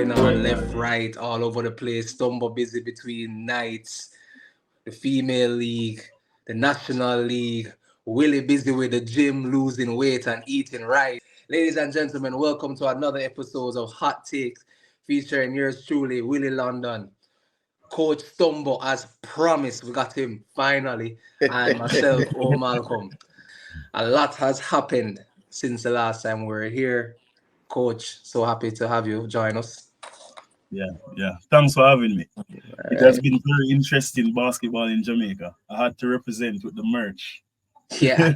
going on left, right, all over the place. Stumbo busy between nights, the female league, the national league. Willie busy with the gym, losing weight and eating right. Ladies and gentlemen, welcome to another episode of Hot Takes featuring yours truly, Willie London. Coach Stumbo, as promised, we got him finally, and myself, O Malcolm. A lot has happened since the last time we were here. Coach, so happy to have you join us. Yeah. Thanks for having me. It has been very interesting basketball in Jamaica. I had to represent with the merch. Yeah,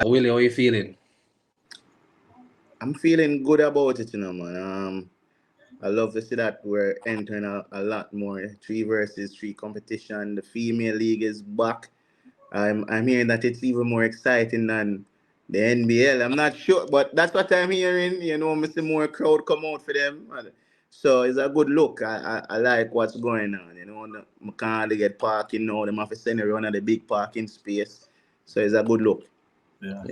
Willie, how you feeling? I'm feeling good about it, man. I love to see that we're entering a lot more 3 versus 3 competition. The female league is back. I'm hearing that it's even more exciting than the NBL. I'm not sure, but that's what I'm hearing. I see more crowd come out for them. So it's a good look. I like what's going on. I can't get parking now. They have to send everyone at the big parking space. So it's a good look. Yeah.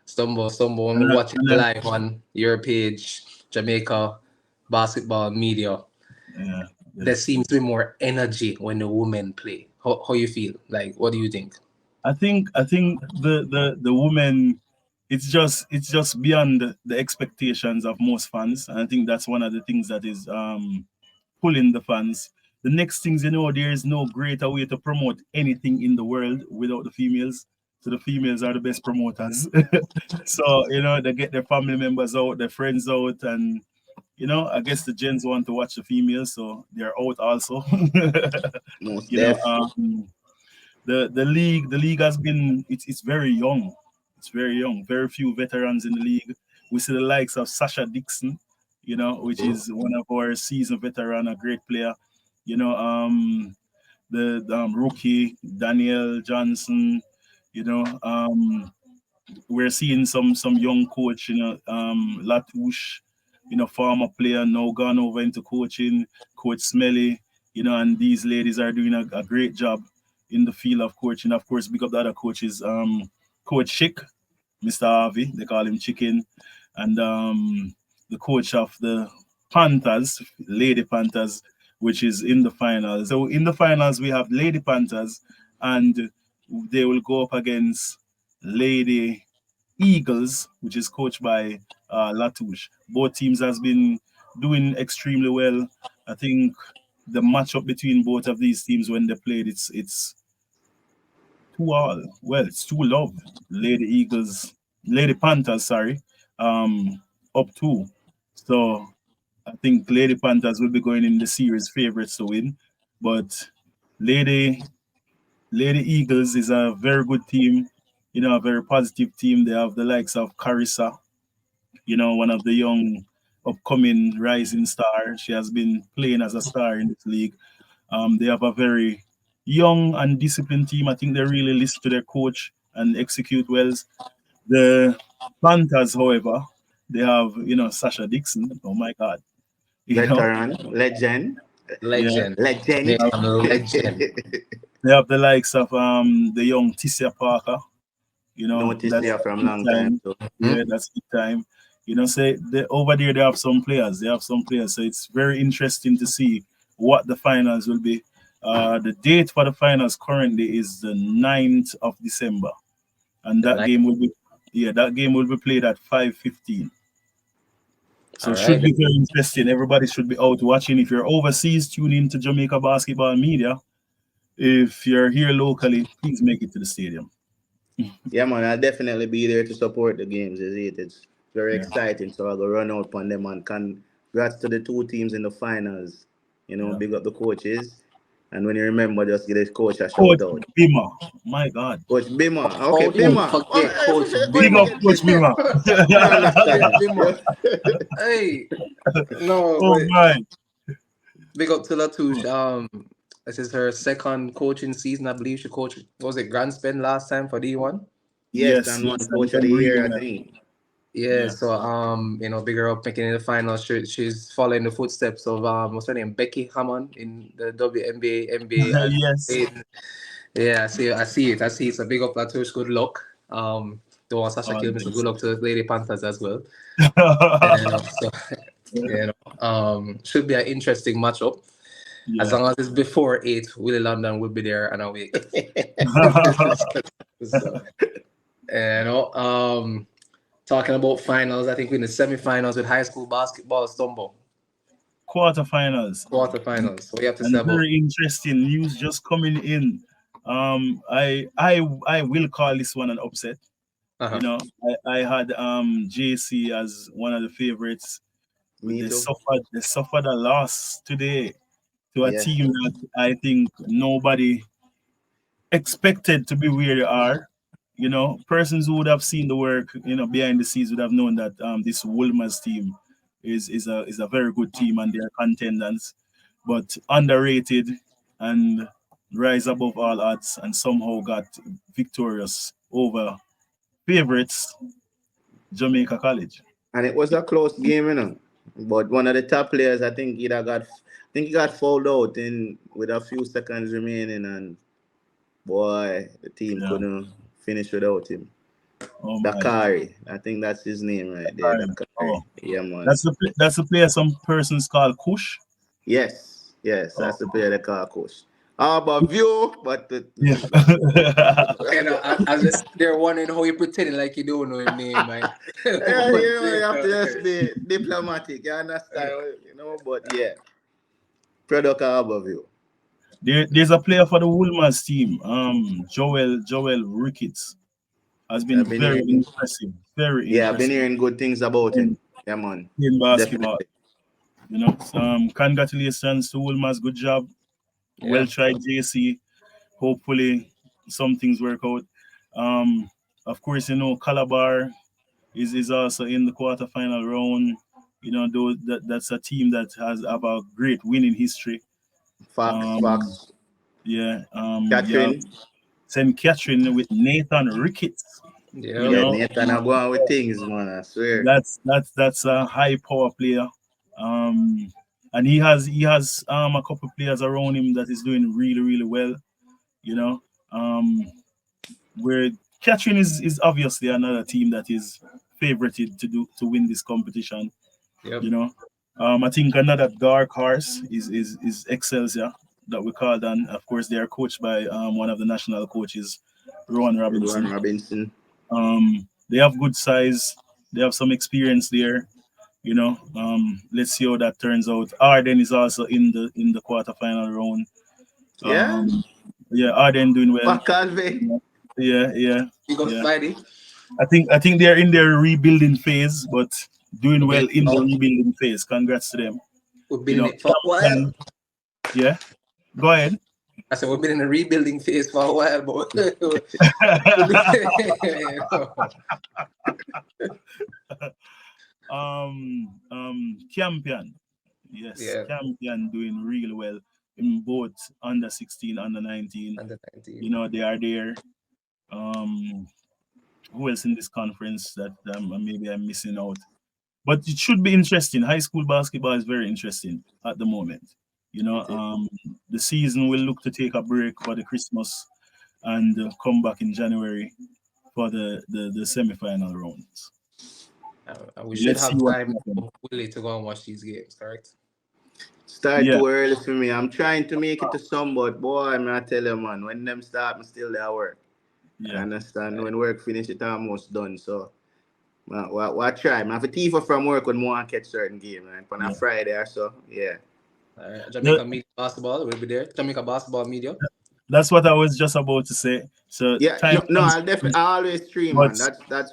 Stumble. I'm watching live on your page, Jamaica Basketball Media. Yeah. There seems to be more energy when the women play. How you feel? Like, what do you think? I think the women, it's just beyond the expectations of most fans, and I think that's one of the things that is pulling the fans. The next things, there is no greater way to promote anything in the world without the females. So the females are the best promoters. So they get their family members out, their friends out, and I guess the gents want to watch the females, so they're out also. Most The league has been it's very young. It's very young. Very few veterans in the league. We see the likes of Sasha Dixon, which is one of our seasoned veteran, a great player. The rookie Daniel Johnson. We're seeing some young coach, Latouche, former player now gone over into coaching, Coach Smelly, and these ladies are doing a great job in the field of coaching. Of course, big up the other coaches, Coach Chick, Mr. Harvey, they call him Chicken, and the coach of the Panthers, Lady Panthers, which is in the finals. So in the finals, we have Lady Panthers, and they will go up against Lady Eagles, which is coached by Latouche. Both teams has been doing extremely well. I think the matchup between both of these teams when they played, it's 2-all. Well, it's 2-love. Lady Panthers, up 2. So I think Lady Panthers will be going in the series favorites to win, but Lady Eagles is a very good team. A very positive team. They have the likes of Carissa, one of the young upcoming rising star. She has been playing as a star in this league. They have a very young and disciplined team. I think they really listen to their coach and execute well. The Panthers, however, they have, Sasha Dixon. Oh my God. Veteran, legend. Legend. Legend. They have the likes of the young Tissia Parker. Tissia from long time. Yeah, that's big time. Over there they have some players. So it's very interesting to see what the finals will be. The date for the finals currently is the 9th of December, and that game will be played at 5:15. So it should be very interesting. Everybody should be out watching. If you're overseas, tune in to Jamaica Basketball Media. If you're here locally, please make it to the stadium. Yeah, man, I'll definitely be there to support the games. It's very exciting. So I'll go run out on them, and congrats to the 2 teams in the finals. Big up the coaches. And when you remember, just give the coach a shout out. Bima. My God. Coach Bima. Okay, Bima. Coach Big up Coach Bima. Hey. No. Oh, my. Big up to Latouche. This is her second coaching season. I believe she coached, was it Grand Spend last time for D1? Yes, and one coach of the year, I think. Yeah, so big her up making it in the finals. She's following the footsteps of what's her name, Becky Hammond in the NBA. Yes. Yeah, I see it. So big up Latouche, good luck. Don't want Sasha Kilman, so good luck to the Lady Panthers as well. You know, should be an interesting matchup. As Yeah. long as it's before 8, Willie London will be there and awake. So, you know, talking about finals, I think we're in the semi-finals with high school basketball stumble. Quarterfinals. Quarterfinals. So what you have to say And about very interesting news just coming in. I will call this one an upset. uh-huh. You know, I had JC as one of the favorites, but Me too. they suffered a loss today to a Yeah. team that I think nobody expected to be where they are. You know, persons who would have seen the work, you know, behind the scenes would have known that this Wolmer's team is a very good team and they're contenders, but underrated and rise above all odds and somehow got victorious over favorites Jamaica College. And it was a close game, you know. But one of the top players, I think he got fouled out in with a few seconds remaining, and boy, the team Yeah. couldn't finish without him. Oh my. Dakari, I think that's his name right there. Oh, Dakari. Yeah, man. that's the player some persons call Kush. Yes, Oh, that's the player they call coach. How about view? But yeah. You know, they're wondering how you pretending like you don't know his name, man. yeah, you have to just be diplomatic. You understand? You know, but yeah, product above you. There's a player for the Woolmans team, Joel Ricketts, has been I've been very hearing, impressive, very yeah, I've been impressive hearing good things about in, him. Yeah, man, in basketball. definitely. You know, so, congratulations to Woolmans, good job, well Yeah. tried, JC. Hopefully, some things work out. Um, of course, you know Calabar is also in the quarterfinal round. You know, that's a team that has have a great winning history. Fox, Um, Fox, yeah, yeah, Catherine. St. Catherine with Nathan Ricketts. You Yeah. Yeah, know, Nathan, I go on with things, man. I swear. that's a high power player. Um, and he has a couple players around him that is doing really well. You know, um, where Catherine is obviously another team that is favorited to win this competition. Yep. You know, I think another dark horse is Excelsior that we called, and of course they are coached by one of the national coaches, Rowan Ron Robinson. Robinson. They have good size. They have some experience there. You know, let's see how that turns out. Arden is also in the quarterfinal round. Yeah, Um, yeah, Arden doing well. Fuck Calvi. Yeah, yeah, You got yeah. Spidey. I think they're in their rebuilding phase, but doing We've been, well in the rebuilding phase. Congrats to them. we've You been in know, it for a while. yeah. Go ahead. I said we've been in a rebuilding phase for a while, but you know. Campion. Yes, Yeah, Campion doing really well in both under 16, under 19. under You 19. know, they are there. Um, who else in this conference that maybe I'm missing out? But it should be interesting. High school basketball is very interesting at the moment. You know, It is. the season will look to take a break for the Christmas and come back in January for the semi-final rounds. We should Let's see have what time happens. for Willie to go and watch these games, correct? Start Yeah, too early for me. I'm trying to make it to some, but boy, I'm not tell you, man. When them start, I'm still there work. I yeah, understand. When work finish, it almost done. So, what try? I have a teacher from work when more catch certain game, man. On a yeah. Friday or so, yeah. All right. The- Jamaica Media Basketball will be there. Jamaica Basketball Media. that's what I was just about to say. So Yeah, time no, I'll definitely constraints, I always stream, but man. That's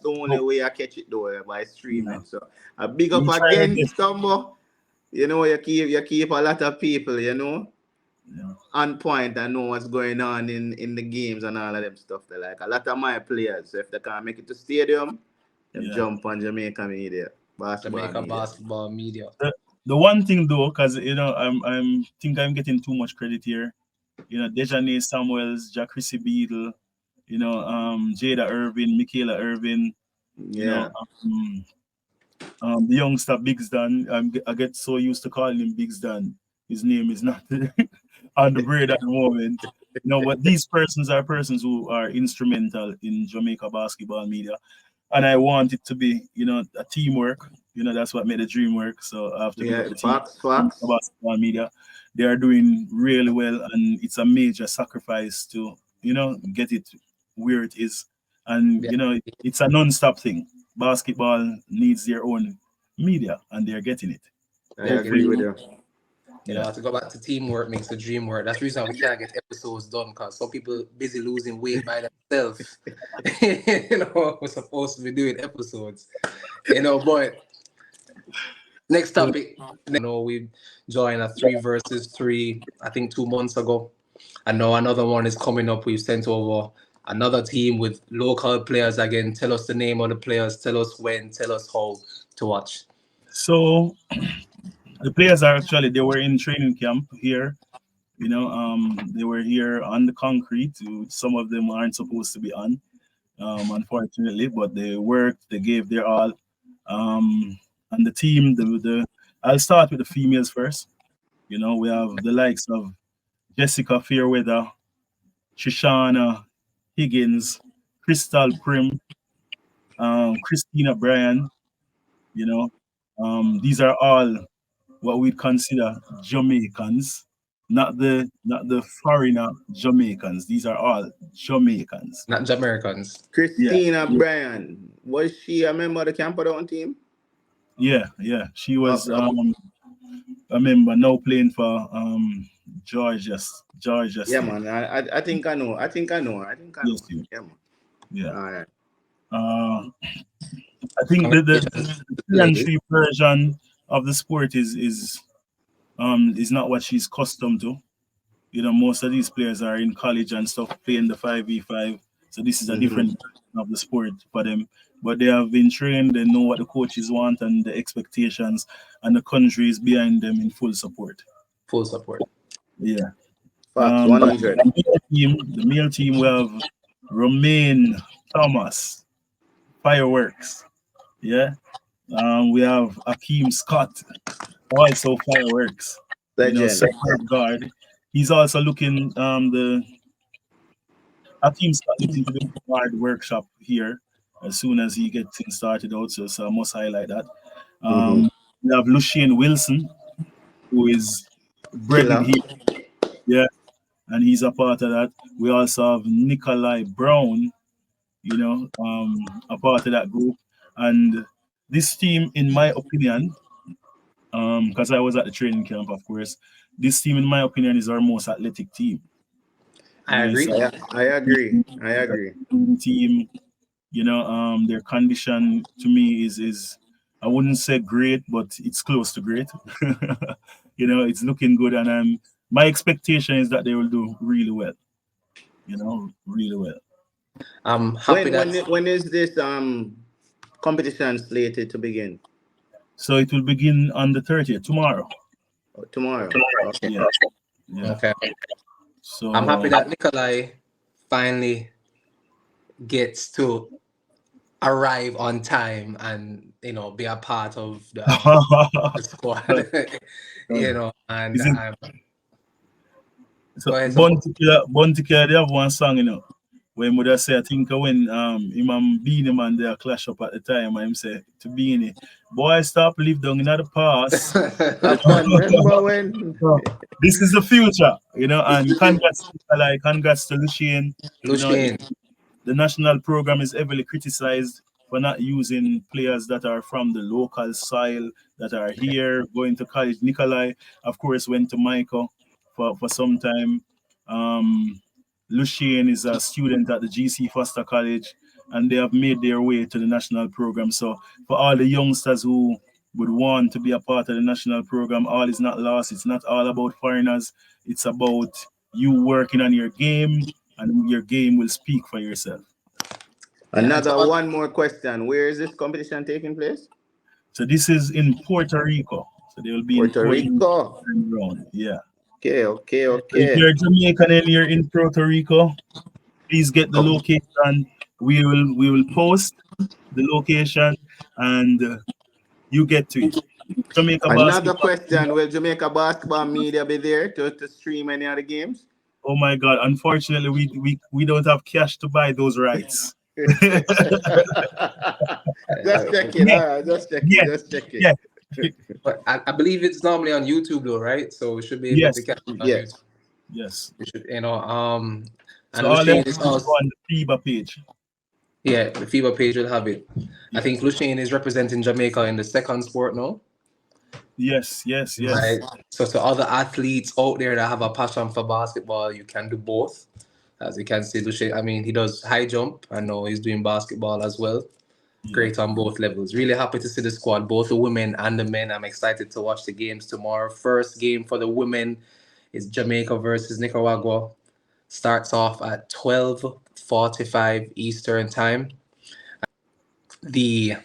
the only oh, way I catch it though, by yeah, streaming. So a big up we try our again, best. Stumbo. You know, you keep a lot of people, Yeah, on point and know what's going on in the games and all of them stuff. They like a lot of my players, if they can't make it to stadium, them yeah. jump on Jamaica media, basketball Jamaica media. Basketball Media. The one thing though, because you know, I'm think I'm getting too much credit here. You know, Dejanay Samuels, Jacrissi Beadle, you know, Jada Irvin, Michaela Irvin, you know, Yeah. the youngster Biggs Dan. I get so used to calling him Biggs Dan. His name is not on the brain at the moment. You know, but these persons are persons who are instrumental in Jamaica basketball media. And I want it to be, you know, a teamwork. You know, that's what made the dream work. So I have to big up Yeah, the team, Fox. Basketball Media. They are doing really well, and it's a major sacrifice to, you know, get it where it is. And Yeah, you know, it's a non-stop thing. Basketball needs their own media, and they're getting it. I agree Hopefully, with you. you know, yeah. to go back to teamwork makes the dream work. That's the reason we can't get episodes done because some people busy losing weight by themselves. You know, we're supposed to be doing episodes. You know, but next topic. You know, we joined a 3 versus 3, I think 2 months ago. I know another one is coming up. We've sent over another team with local players again. Tell us the name of the players. Tell us when. Tell us how to watch. So the players are actually they were in training camp here. You know, they were here on the concrete. Some of them aren't supposed to be on, unfortunately, but they worked. They gave their all. And the team, the I'll start with the females first. You know, we have the likes of Jessica Fairweather, Shoshana Higgins, Crystal Prim, Christina Bryan. You know, these are all what we consider Jamaicans, not the foreigner Jamaicans. These are all Jamaicans. Not Jamaicans. Yeah, Christina yeah, Bryan. Was she a member of the Camper Down team? yeah, yeah. She was Okay. a member now playing for Georgia, Georgia Yeah, State. man. I think I know. I think I know. I think I Yes, know. you. Yeah, man. Yeah. All right. Uh, I think Congratulations, the ladies. country version of the sport is not what she's accustomed to. You know, most of these players are in college and stuff playing the 5v5. So this is a Mm-hmm. different version of the sport for them. But they have been trained, they know what the coaches want and the expectations, and the country is behind them in full support. Full support. Yeah. Facts, The 100. male team, we have Romain Thomas, fireworks. Yeah. We have Akeem Scott, also fireworks. You know, Legend. second guard. He's also looking the Akeem Scott looking to do a hard workshop here as soon as he gets things started out. So I must highlight that. Mm-hmm. We have Lucien Wilson, who is bred Killer. here, yeah, and he's a part of that. We also have Nikolai Brown, you know, a part of that group. And this team, in my opinion, because I was at the training camp, of course, this team, in my opinion, is our most athletic team. You I know, it's agree. I agree. I agree. a team. You know, their condition to me is I wouldn't say great, but it's close to great. You know, it's looking good, and my expectation is that they will do really well. You know, really well. I'm happy When that when is this competition slated to begin? So it will begin on the 30th tomorrow. Oh, tomorrow. Okay. Yeah, yeah. okay. I'm happy So that Nikolai finally gets to arrive on time and be a part of the squad. You know, and is it so go ahead. Buntikiller, they have one song, you know, when would I say I think when him and Beanie Man they clash up at the time and him say to Beanie, boy stop live down in the past. Remember when? So, this is the future, you know, and congrats to Nikolai, congrats to Lucien. You know, Lucien. the national program is heavily criticized for not using players that are from the local soil that are here going to college. Nikolai, of course, went to Michael for some time. Um, Lucien is a student at the GC Foster College, and they have made their way to the national program. So, for all the youngsters who would want to be a part of the national program, all is not lost. It's not all about foreigners. It's about you working on your game, and your game will speak for yourself. Yeah, and Another one more question. Where is this competition taking place? So this is in Puerto Rico. So they will be in Puerto Puerto Rico. Rico. Yeah. Okay, okay, So if okay. you're Jamaican and you're in Puerto Rico, please get the location. We will post the location and you get to it. Jamaica Another basketball. question. Will Jamaica Basketball Media be there to stream any of the games? Oh my God! Unfortunately, we don't have cash to buy those rights. Just checking. Yeah, All right, just checking. yeah, Just checking. yeah. But I believe it's normally on YouTube though, right? So we should be able to Yes, catch it on YouTube. Yes. yes. We should, So and all they have Lushane to is do is go also, on the FIBA page. yeah, the FIBA page will have it. I Yeah. think Lushane is representing Jamaica in the second sport now. Yes, yes, yes. Right. So to other athletes out there that have a passion for basketball, you can do both. As you can see, Lushane, I mean, he does high jump. I know he's doing basketball as well. Yeah. Great on both levels. Really happy to see the squad, both the women and the men. I'm excited to watch the games tomorrow. First game for the women is Jamaica versus Nicaragua. Starts off at 12:45 Eastern time. The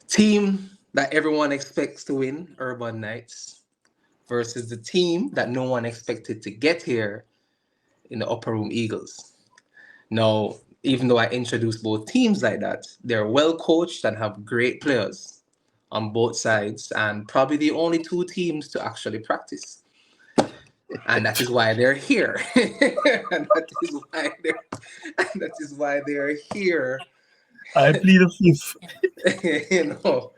team that everyone expects to win, Urban Knights, versus the team that no one expected to get here in the Upper Room Eagles. Now, even though I introduced both teams like that, they're well coached and have great players on both sides, and probably the only two teams to actually practice. And that is why they're here. and that is why they're here. I plead the fifth. you know.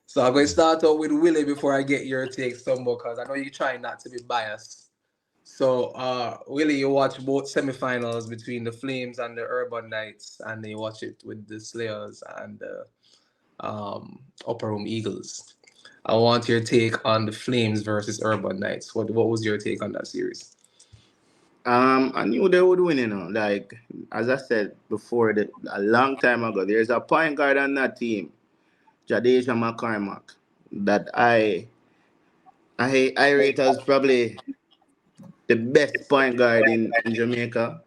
So I'm going to start out with Willie before I get your take, Stumbo, because I know you're trying not to be biased. So, Willie, you watch both semifinals between the Flames and the Urban Knights, and then you watch it with the Slayers and the Upper Room Eagles. I want your take on the Flames versus Urban Knights. What was your take on that series? I knew they would win, Like as I said before, that a long time ago, there's a point guard on that team, Jadeja McCormack, that I rate as probably the best point guard in Jamaica.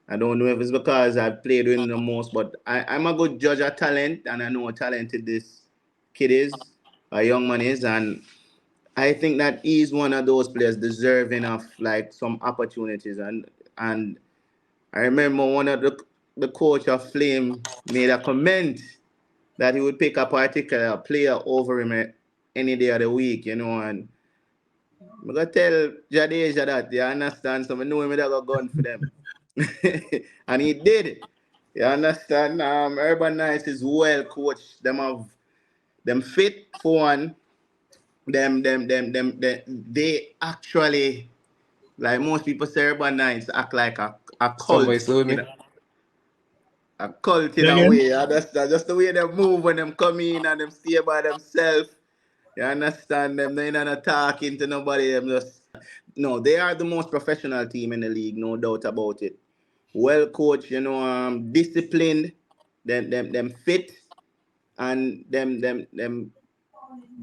I don't know if it's because I've played with him the most, but I'm a good judge of talent, and I know how talented this kid is, a young man is, and I think that he's one of those players deserving of like some opportunities. And I remember one of the coach of Flame made a comment that he would pick a particular player over him any day of the week, and I'm gonna tell Jadeja that, you understand? So I know him that got gun for them. And he did. You understand? Urban Knights is well coached. Them have them fit for one. They actually, like most people say, Urban Knights act like a Stumbo, cult, you still with you me? know. A cult in Say a again? way. You understand? Just the way they move when them come in and them stay by themselves. You understand them? They not talking to nobody. Them just no. They are the most professional team in the league, no doubt about it. Well coached, disciplined. Them fit, and them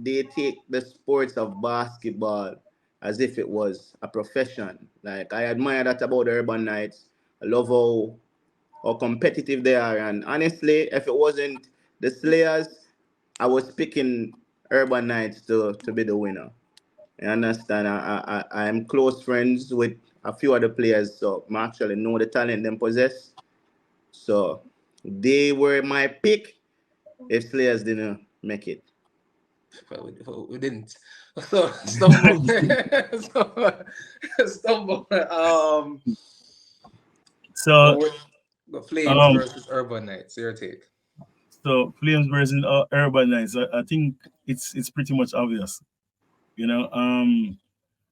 they take the sports of basketball as if it was a profession. Like I admire that about the Urban Knights. I love how competitive they are. And honestly, if it wasn't the Slayers, I was picking Urban Knights to be the winner. You understand? I'm close friends with a few other players, so I actually know the talent them possess. So they were my pick if Slayers didn't make it. We didn't. So Stumbo, so, Stumbo. So, What were the Flames um, versus Urban Knights? Your take. so Flames versus Urban Knights. I think it's pretty much obvious, you know.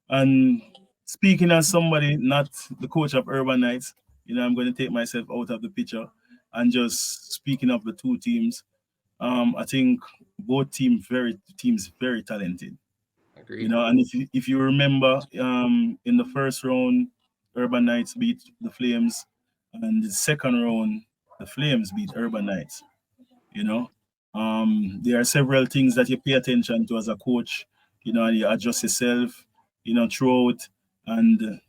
And speaking as somebody not the coach of Urban Knights, I'm going to take myself out of the picture and just speaking of the two teams. I think both teams very talented. Agreed. And if you remember, in the first round, Urban Knights beat the Flames, and the second round, the Flames beat Urban Knights. You know, there are several things that you pay attention to as a coach. And you adjust yourself. Throughout, and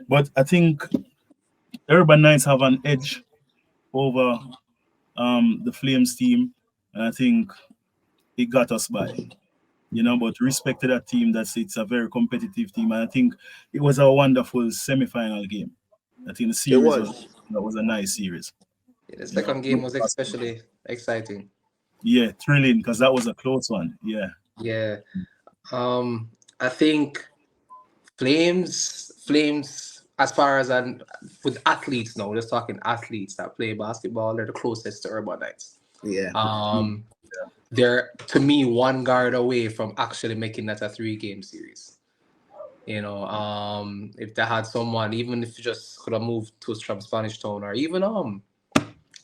but I think Urban Knights have an edge over the Flames team, and I think it got us by. But respect to that team. It's a very competitive team, and I think it was a wonderful semi-final game. I think the It series was. was a nice series. Yeah, the You know, second game good was basketball. especially exciting. Yeah, thrilling because that was a close one. Yeah, Yeah. I think Flames as far as with athletes now, just talking athletes that play basketball, they're the closest to Urban Knights. Yeah. Um, they're to me one guard away from actually making that a 3 game series. If they had someone, even if you just could have moved to from Spanish Town, or even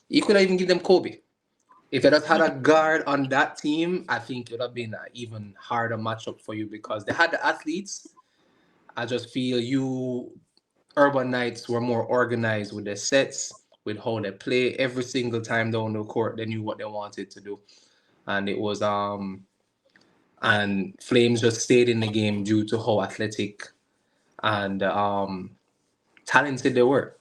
you could have even give them Kobe. If they just had a guard on that team, I think it would have been an even harder matchup for you because they had the athletes. I just feel Urban Knights were more organized with their sets, with how they play every single time down the court. They knew what they wanted to do, and it was and Flames just stayed in the game due to how athletic and talented they were.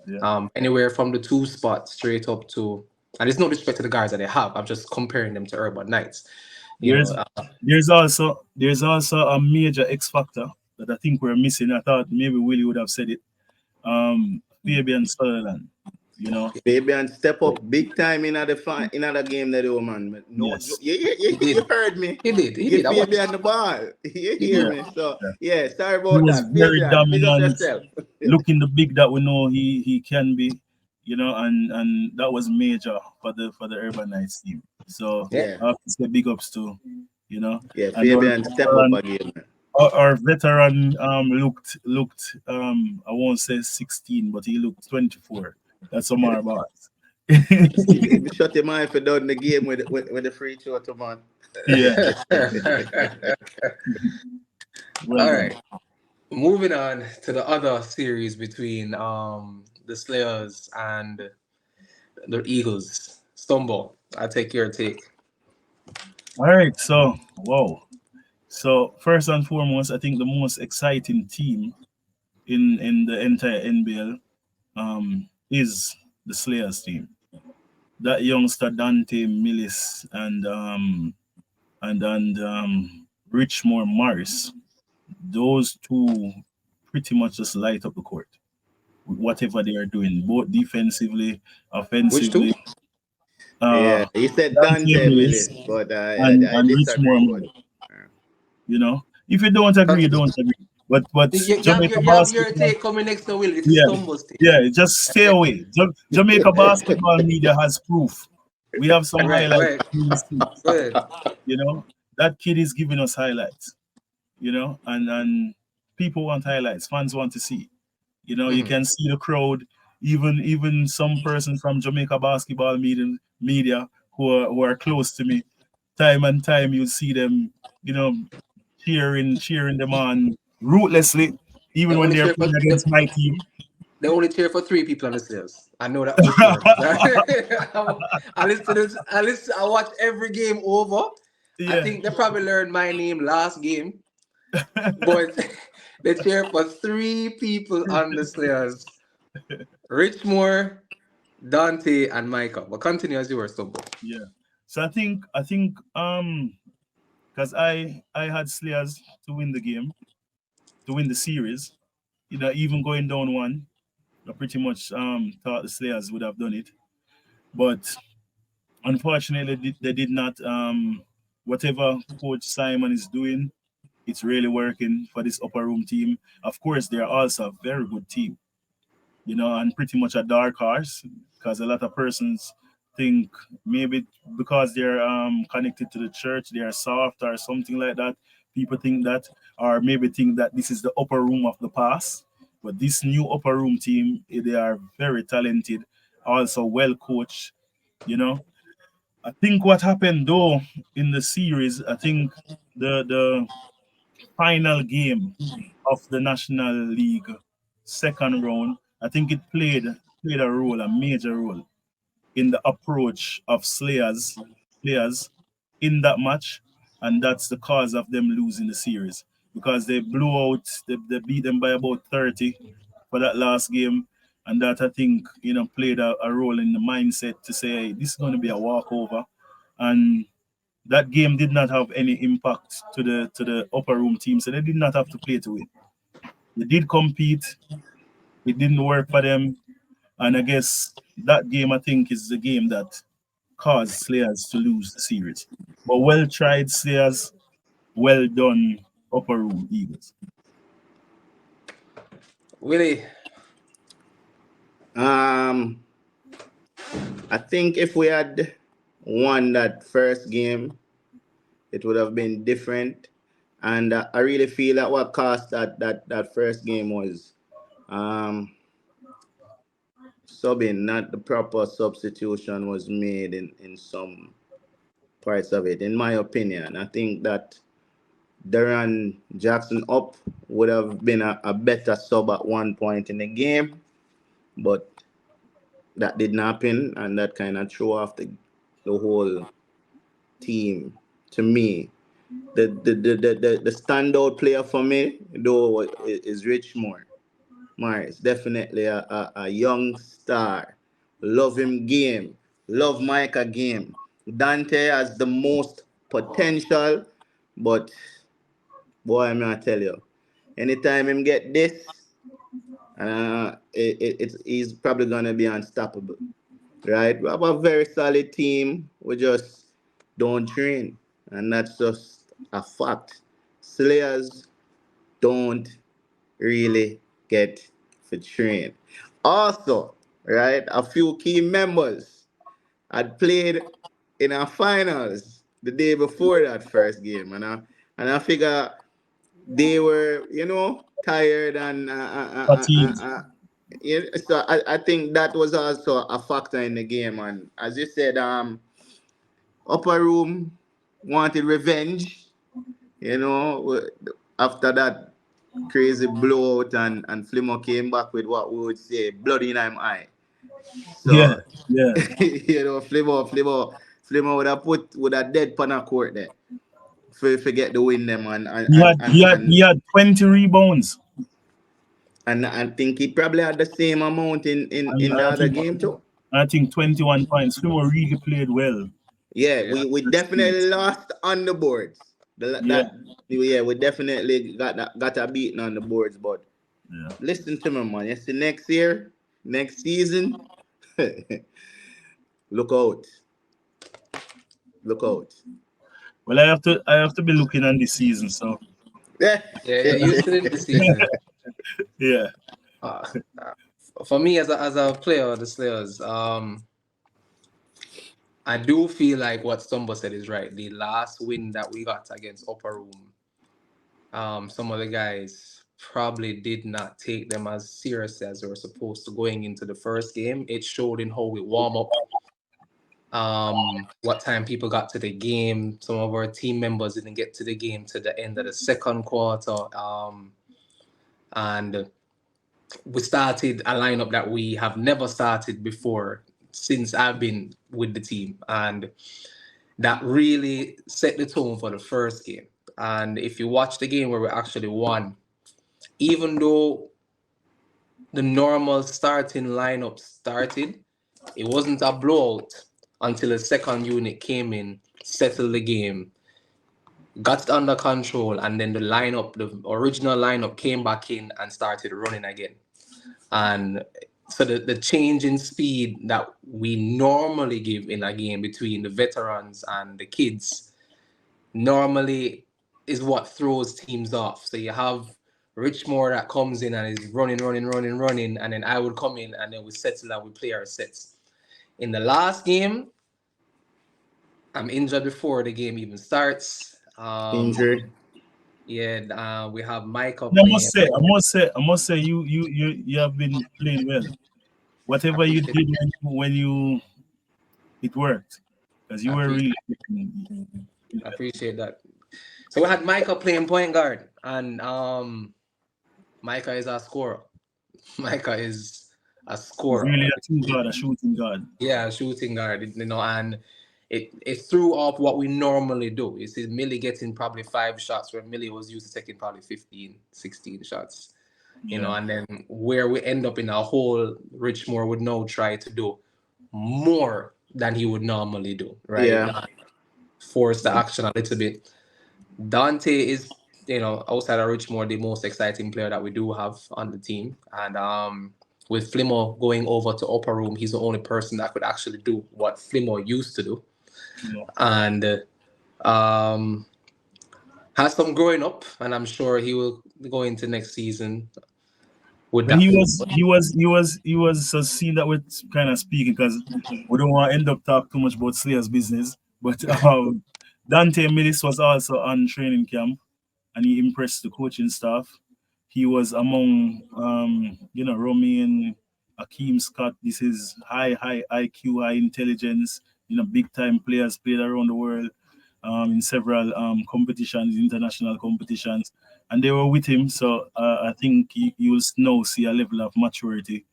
Yeah. Anywhere from the 2 spot straight up to, and there's no disrespect to the guys that they have. I'm just comparing them to Urban Knights. You There's know, there's also a major X factor that I think we're missing. I thought maybe Willie would have said it. Fabian Sutherland, you know. Fabian step up big time in the game that do, man. No, Yes. he you did. heard me. He did. He Give did. I watched. Fabian the ball. You He hear did. Yeah. me? So Yeah. yeah, sorry He about was that. very Fabian, big up dominant, yourself. looking the big that we know he can be, you know, and that was major for the Urban Knights team. So Yeah. Yeah, I have to say big ups to, you know, yeah, and our Fabian step up veteran, again, man. our veteran looked I won't say 16, but he looked 24. That's Omar Barnes. He shut him off if he done the game with the free throw to man. Yeah, well All done. right. Moving on to the other series between the Slayers and the Eagles. Stumble. I take your take. All right, so wow. So first and foremost, I think the most exciting team in the entire NBL is the Slayers team. That youngster Dante Millis and Richmore Morris, those two pretty much just light up the court with whatever they are doing, both defensively, Which two? offensively. Yeah, Uh, he said Dante Dante Millis Millis, but I and disagree. Richmore But Morris. You know, if you don't agree, you don't agree. But Jamaica You have your basketball, take coming next to Will. This is yeah, Stumble's take. yeah, just stay away. Jamaica basketball media has proof. We have some Right, highlights. right. You see. Go ahead. You know, that kid is giving us highlights. You know, and people want highlights. Fans want to see. You know, you Mhm. can see the crowd. Even some person from Jamaica basketball media who are close to me, time and time you see them. You know, cheering them on ruthlessly, They even when only they're cheer for playing against my team. they only cheer for 3 people on the stairs. I know that for sure. I listen to this. I watch every game over. I Yeah. think they probably learned my name last game, but they cheer for 3 people on the stairs. Richmore, Dante, and Micah. But continue as you were, Stumble. Yeah. So I think because I had Slayers to win the game, to win the series. You know, even going down one, I pretty much thought the Slayers would have done it. But unfortunately they did not. Whatever Coach Simon is doing, it's really working for this upper room team. Of course, they are also a very good team, you know, and pretty much a dark horse because a lot of persons think maybe because they're connected to the church, they are soft or something like that. People think that, or maybe think that this is the upper room of the past. But this new upper room team, they are very talented, also well coached, you know. I think what happened though in the series, I think the final game of the National League second round, I think it played a role, a major role in the approach of players in that match, and that's the cause of them losing the series because they beat them by about 30 for that last game, and that I think played a role in the mindset to say, hey, this is going to be a walkover, and that game did not have any impact to the upper room team, so they did not have to play to win. They did compete. It didn't work for them, and I guess that game I think is the game that caused Slayers to lose the series. But well tried, Slayers. Well done, upper room Eagles. Willie. I think if we had won that first game, it would have been different. And I really feel that what cost that first game was subbing, not the proper substitution was made in some parts of it. In my opinion, I think that Darren Jackson up would have been a better sub at one point in the game, but that didn't happen, and that kind of threw off the whole team to me. The standout player for me, though, is Richmore. Morris, definitely a young star. Love him game. Love Micah game. Dante has the most potential, but boy, I'm gonna tell you, anytime him get this, he's probably gonna be unstoppable. Right? We have a very solid team. We just don't train, and that's just a fact. Slayers don't really get for train. Also, right, a few key members had played in our finals the day before that first game, and I figure they were, tired and Fatigued. yeah, so I think that was also a factor in the game. And as you said, upper room wanted revenge, you know, after that crazy blowout, and Flimo came back with what we would say blood in him eye. Yeah, So yeah. Flimo would have dead pan a court there for get the win them He had he had he had 20 rebounds. and I think he probably had the same amount in And the other game too. I think 21 points. Fimo really played well. Yeah, Yeah. we First definitely games. lost on the boards. Yeah, We definitely got a beating on the boards. But yeah. listen to me, man. You see, next season, look out, look out. Well, I have to be looking on this season. So Yeah, yeah, you still in the season. yeah, Uh, for me as a player, the Slayers, I do feel like what Stumbo said is right. The last win that we got against Upper Room, some of the guys probably did not take them as seriously as they were supposed to going into the first game. It showed in how we warm up, what time people got to the game. Some of our team members didn't get to the game to the end of the second quarter. And we started a lineup that we have never started before since I've been with the team. And that really set the tone for the first game. And if you watch the game where we actually won, even though the normal starting lineup started, it wasn't a blowout until the second unit came in, settled the game, got it under control, and then the original lineup came back in and started running again. And so the change in speed that we normally give in a game between the veterans and the kids normally is what throws teams off. So you have Richmore that comes in and is running, and then I would come in and then we settle and we play our sets. In the last game, I'm injured before the game even starts. Injury. Yeah, we have Micah I playing. must say, you have been playing well. Whatever you did when you it worked because you I were appreciate, really. I appreciate that. So we had Micah playing point guard, and Micah is a scorer. Micah is a He's scorer. really a true god, a shooting god. Yeah, shooting guard, and it threw off what we normally do. You see Millie getting probably 5 shots where Millie was used to taking probably 15, 16 shots. Yeah, And then where we end up in a hole, Richmore would now try to do more than he would normally do, right? Yeah. Force the action a little bit. Dante is, outside of Richmore, the most exciting player that we do have on the team. And with Flimo going over to upper room, he's the only person that could actually do what Flimo used to do. yeah. And has some growing up, and I'm sure he will go into next season Would But that be? he was so seeing that we're kind of speaking because we don't want to end up talking too much about Slayer's business. But Dante Millis was also on training camp and he impressed the coaching staff. He was among Romy and Akeem Scott. This is high IQ, high intelligence, big time players played around the world in several competitions, international competitions, and they were with him. So I think you will now see a level of maturity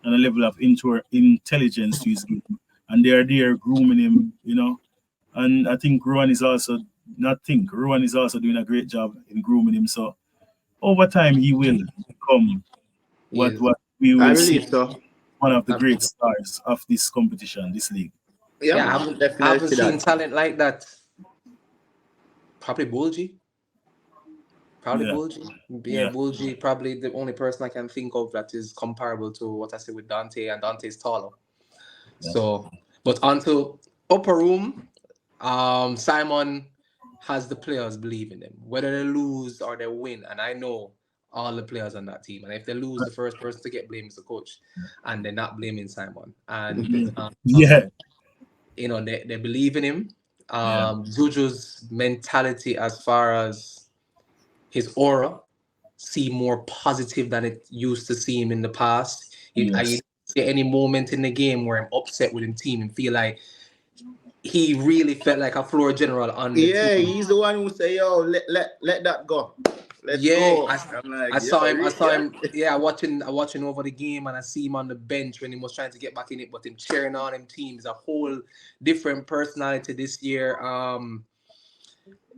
and a level of intelligence to his game. And they are there grooming him. And I think Rowan is also doing a great job in grooming him. So over time he will become what Yes. we I will see believe so. one of the great stars of this competition, this league. Yeah, Yeah, I man, haven't, I definitely haven't see seen that. talent like that. Probably Bulgy. Probably Yeah, Bulgy. Yeah, yeah, Bulgy, probably the only person I can think of that is comparable to what I said with Dante, and Dante's taller. yeah. So, but onto upper room, Simon has the players believe in him, whether they lose or they win. And I know all the players on that team. And if they lose, the first person to get blamed is the coach, and they're not blaming Simon. And Yeah, they believe in him. yeah, Juju's mentality as far as his aura seem more positive than it used to seem in the past. I yes. didn't see any moment in the game where I'm upset with him team and feel like he really felt like a floor general on the Yeah, team. he's the one who say, "Yo, let that go. Let's Yeah, go." I'm like, I "Yo, saw him. I saw yeah." him. Yeah, watching over the game, and I see him on the bench when he was trying to get back in it, but him cheering on him teams. A whole different personality this year.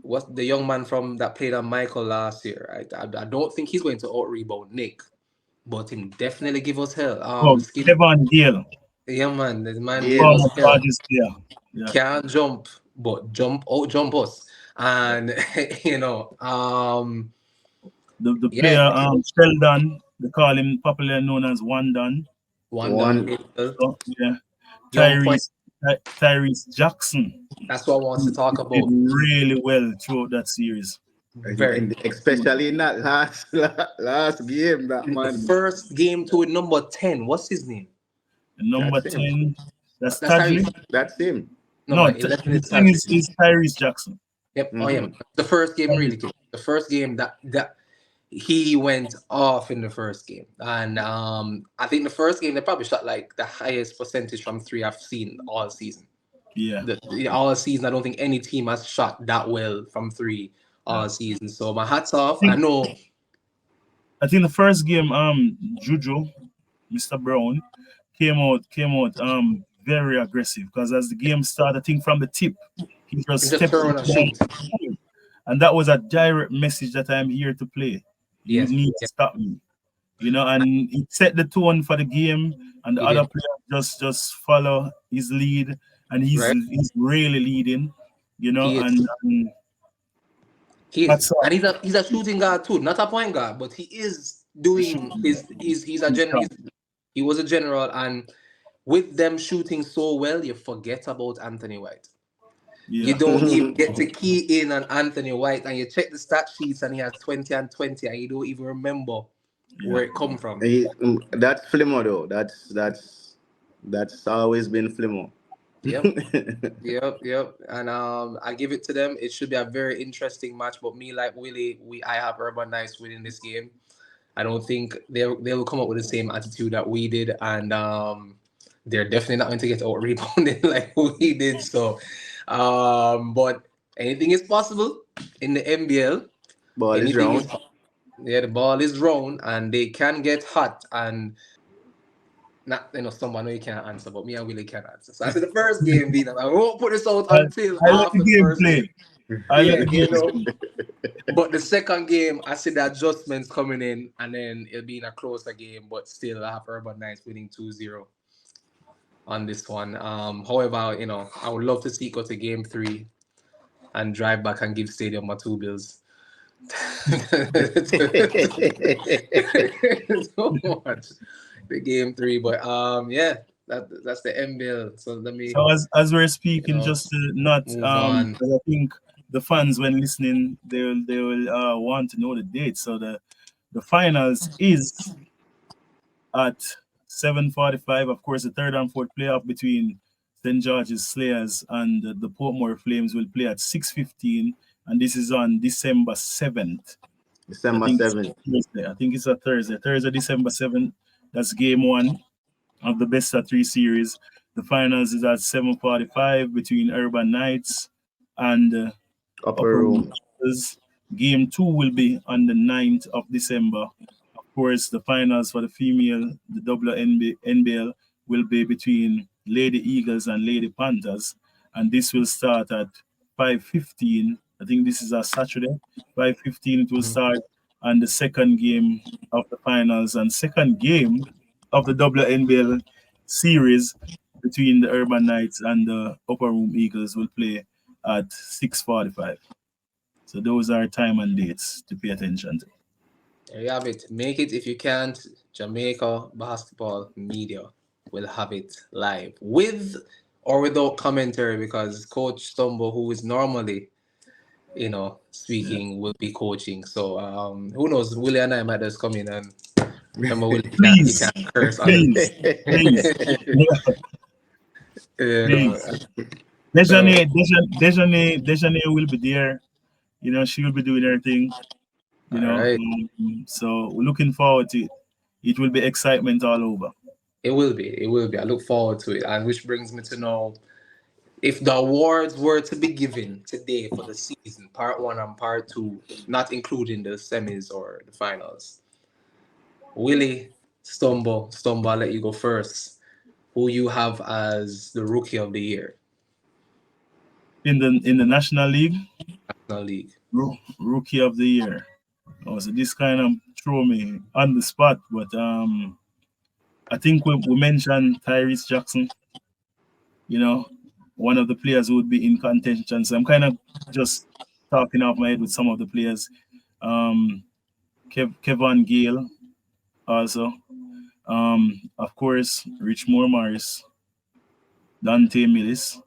What the young man from that played on Michael last year? I don't think he's going to out rebound Nick, but him definitely give us hell. Oh, Skip. Kevin Gale, Yeah, man, the man give Deal. us former hell. Dodgers player. Yeah, Can't jump, but jump us. And the yeah, player Sheldon, they call him popularly known as One Don. one down One. hill, So yeah, young point. Tyrese Jackson. That's what I want to talk Did about. really well throughout that series. Very. And especially in that last game, that The man. first game to number 10. What's his name? And number That's him. 10, that's That's Tyrese. Tadley. That's him. Number No, 11 the is 10 Tyrese. is Tyrese Jackson. Yep. Oh yeah. Mm-hmm. The first game really came. The first game that he went off in the first game, and I think the first game they probably shot like the highest percentage from three I've seen all season. Yeah. All season, I don't think any team has shot that well from three Yeah. all season. So my hats off. I I think, know. I think the first game, Juju, Mr. Brown, came out very aggressive because as the game started, I think from the tip, he just Just stepped turn into and shoot. and that was a direct message that I'm here to play. You Yes. need to Yes. stop me. And it set the tone for the game, and the He other did. players just follow his lead, and he's Right. he's really leading, He is. and He is. that's all. And he's a shooting guard too, not a point guard, but he is doing he's a general. He was a general, and with them shooting so well, you forget about Anthony White. You Yeah, don't even get to key in on Anthony White, and you check the stat sheets, and he has 20 and 20, and you don't even remember yeah, where it come from. That's Flimo though. That's always been Flimo. Yep, yep. And I give it to them. It should be a very interesting match. But me, like Willie, I have Urban Knights winning this game. I don't think they'll come up with the same attitude that we did, and they're definitely not going to get out rebounded like we did. So, but anything is possible in the NBL. Ball is Anything is, round. yeah, the ball is round, and they can get hot. And not, someone know you can't answer, but me and Willie can answer. So I said the first game being, I won't put this out I, until I let the after the game first play. game. I let Yeah, the game play. But the second game, I see the adjustments coming in, and then it'll be in a closer game, but still I have Urban Knights winning 2-0 on this one. However, I would love to see it go to game 3 and drive back and give Stadium my 2 bills. So much. The game 3, but yeah, that's the NBL. So let me So as we're speaking, just to not move on. because I think the fans when listening they will want to know the date. So the finals is at 7:45. Of course, the third and fourth playoff between St. George's Slayers and the Portmore Flames will play at 6:15, and this is on December 7th. I December think it's 7th. Thursday. I think it's a Thursday. Thursday, December 7th. That's game one of the best of three series. The finals is at 7:45 between Urban Knights and Upper Upper Room room. Eagles. Game two will be on the 9th of December. Of course, the finals for the female, the NBL, will be between Lady Eagles and Lady Panthers, and this will start at 5:15. I think this is a Saturday. 5:15 it will start, and the second game of the finals and second game of the WNBL series between the Urban Knights and the Upper Room Eagles will play at 6:45. So those are time and dates to pay attention to. There you have it. Make it if you can't. Jamaica Basketball Media will have it live with or without commentary because Coach Stumbo, who is normally, speaking, will be coaching. So who knows? Willie and I might just come in and remember Willie he Please, can't curse on please, please, yeah, you know. please. So Dejane will be there. She will be doing her thing. all right. So we're looking forward to it. It will be excitement all over. It will be. It will be. I look forward to it. And which brings me to know if the awards were to be given today for the season, part one and part two, not including the semis or the finals. Willie, Stumbo, I'll let you go first. Who you have as the rookie of the year, In the National League, National League? Rookie of the Year. Oh, so this kind of throw me on the spot, but I think we mentioned Tyrese Jackson. One of the players who would be in contention. So I'm kind of just talking off my head with some of the players. Kevin Gale also. Of course, Richmore Morris, Dante Millis.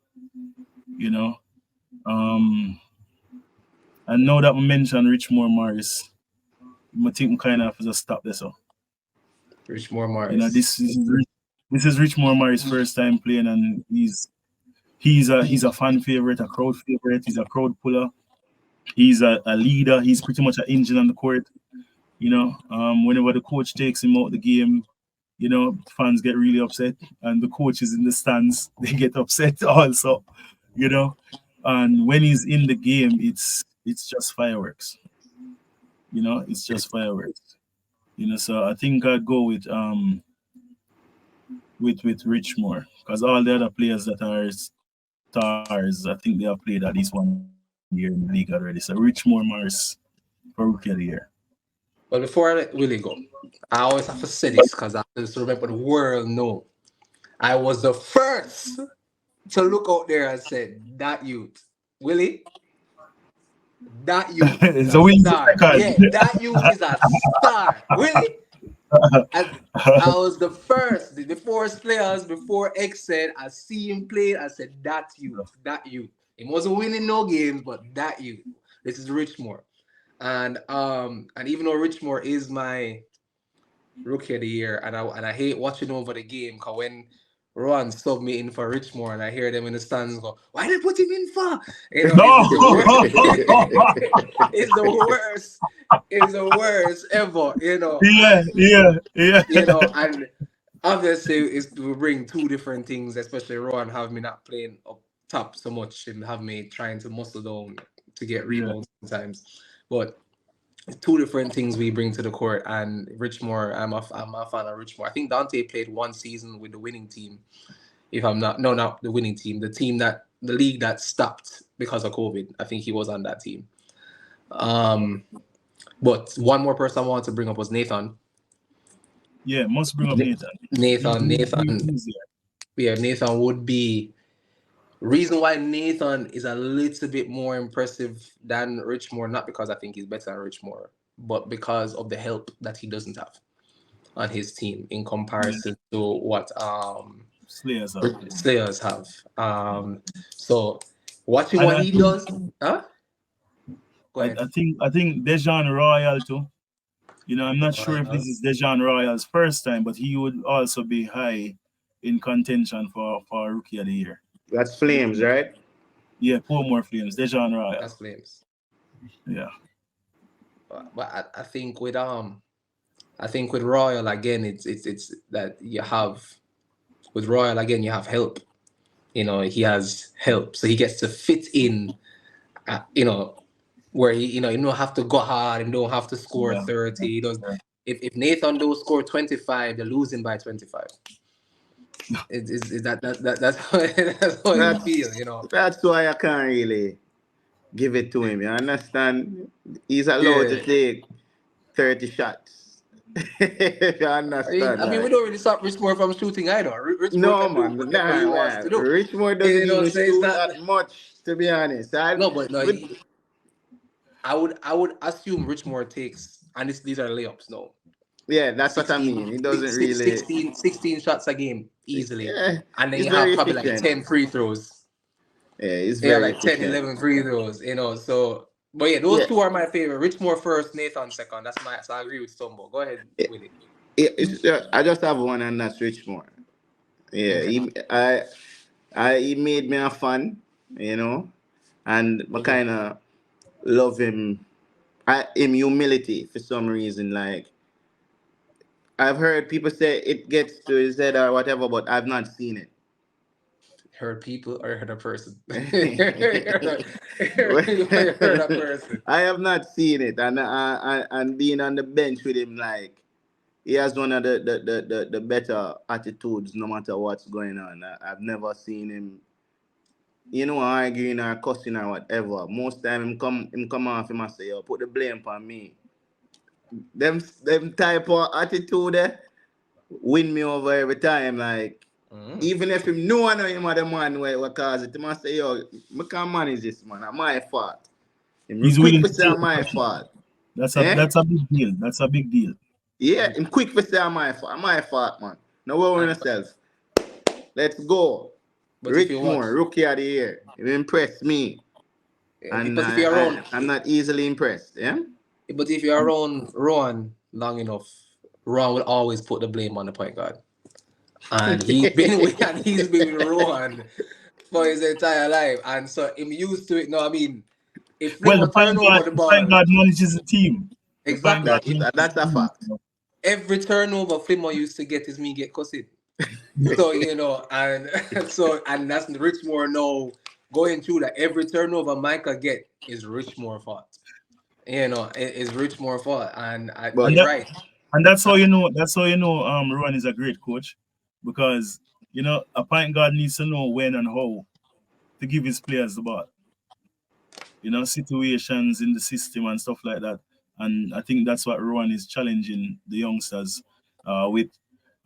And now that we mentioned Richmore Morris, I think we kind of have to just stop this. So, Richmore Morris. This is Richmore Morris' first time playing, and he's a fan favorite, a crowd favorite. He's a crowd puller. He's a leader. He's pretty much an engine on the court. Whenever the coach takes him out the game, fans get really upset, and the coaches in the stands they get upset also. And when he's in the game, it's just fireworks. It's just fireworks. So I think I'd go with Richmore because all the other players that are stars, I think they have played at least 1 year in the league already. So Richmore Morris for rookie of the year. But before I let Willie go, I always have to say this because I just remember the world know. I was the first to look out there and said, that youth. Willie, that youth is So a star. Yeah, that youth is a star. Willie. I was the first, the first players before X said, I see him play. I said, that youth. He wasn't winning no games, but that youth. This is Richmore. And even though Richmore is my rookie of the year, and I hate watching over the game because when Ron subbed me in for Richmore and I hear them in the stands go, why did they put him in for? It's the worst. It's the worst ever, Yeah. And obviously it will bring two different things, especially Ron have me not playing up top so much and have me trying to muscle down to get rebounds sometimes. But two different things we bring to the court, and Richmore, I'm a fan of Richmore. I think Dante played one season with the winning team. If I'm not the winning team, the league that stopped because of COVID. I think he was on that team. But one more person I wanted to bring up was Nathan. Yeah, must bring up Nathan. Nathan. Yeah, Nathan would be. Reason why Nathan is a little bit more impressive than Richmore, not because I think he's better than Richmore, but because of the help that he doesn't have on his team in comparison to what Slayers have. So watching what he does, huh? Go ahead. I think Dejan Royal too. I'm not sure if this is Dejan Royal's first time, but he would also be high in contention for Rookie of the Year. That's Flames, right? Yeah, Portmore Flames, Dejan Royal. That's Flames. Yeah. But I think with Royal again, it's that you have with Royal again you have help. He has help, so he gets to fit in. Where he you don't have to go hard and don't have to score 30. He does. If Nathan don't score 25, they're losing by 25. Is that's how I feel. That's why I can't really give it to him. You understand? He's allowed to Yeah. take 30 shots. You understand? I mean, we don't really stop Richmore from shooting either. Richmore No, can do man. whatever he wants to do. Richmore doesn't even So it's shoot not, that much, to be honest. no, but no, I would assume Richmore takes, and these are layups. No, yeah, that's what I mean. He doesn't really. 16 shots a game easily, Yeah, and then he's you have very probably like efficient. 10 free throws. Yeah, he's Yeah, very like 10, efficient. 11 free throws. So. But yeah, those two are my favorite. Richmore first, Nathan second. So I agree with Stumbo. Go ahead, Willie. I just have one, and that's Richmore. Yeah, Okay. he made me a fan, and I kind of love him. Him humility for some reason. Like I've heard people say it gets to his head or whatever, but I've not seen it. Heard people or heard a person? I Heard a person. have not seen it, and being on the bench with him, like he has one of the better attitudes, no matter what's going on. I've never seen him, arguing or cussing or whatever. Most time him come off him and say, "Yo, put the blame on me." Them type of attitude win me over every time. Like even if him know I know him are the man where cause it, he must say, "Yo, I can't manage this, man. It's my fault." He's Quick willing for to say take it's the my pressure. fault. That's a big deal. That's a big deal. Yeah, I'm quick for say it's my fault. My fault, man. No worry yourself. Let's go. But if you watch, Richmore, Rookie of the Year. It impressed me. And but if you're around, I'm not easily impressed. Yeah? but if you're around Rowan long enough, Rowan will always put the blame on the point guard, and he's been with Rowan for his entire life, and so I'm used to it. No, I mean, if Well, Flimo turn over the the point ball, guard manages the team. The point exactly. guard manages That's the a team. fact. Every turnover Flimo used to get is me get cussed. So and and that's Richmore now going through that. Every turnover Micah get is Richmore fault. Is Richmore fault, and But you're right. And that's how you know. That's how you know. Rowan is a great coach, because a point guard needs to know when and how to give his players the ball. Situations in the system and stuff like that. And I think that's what Rowan is challenging the youngsters with.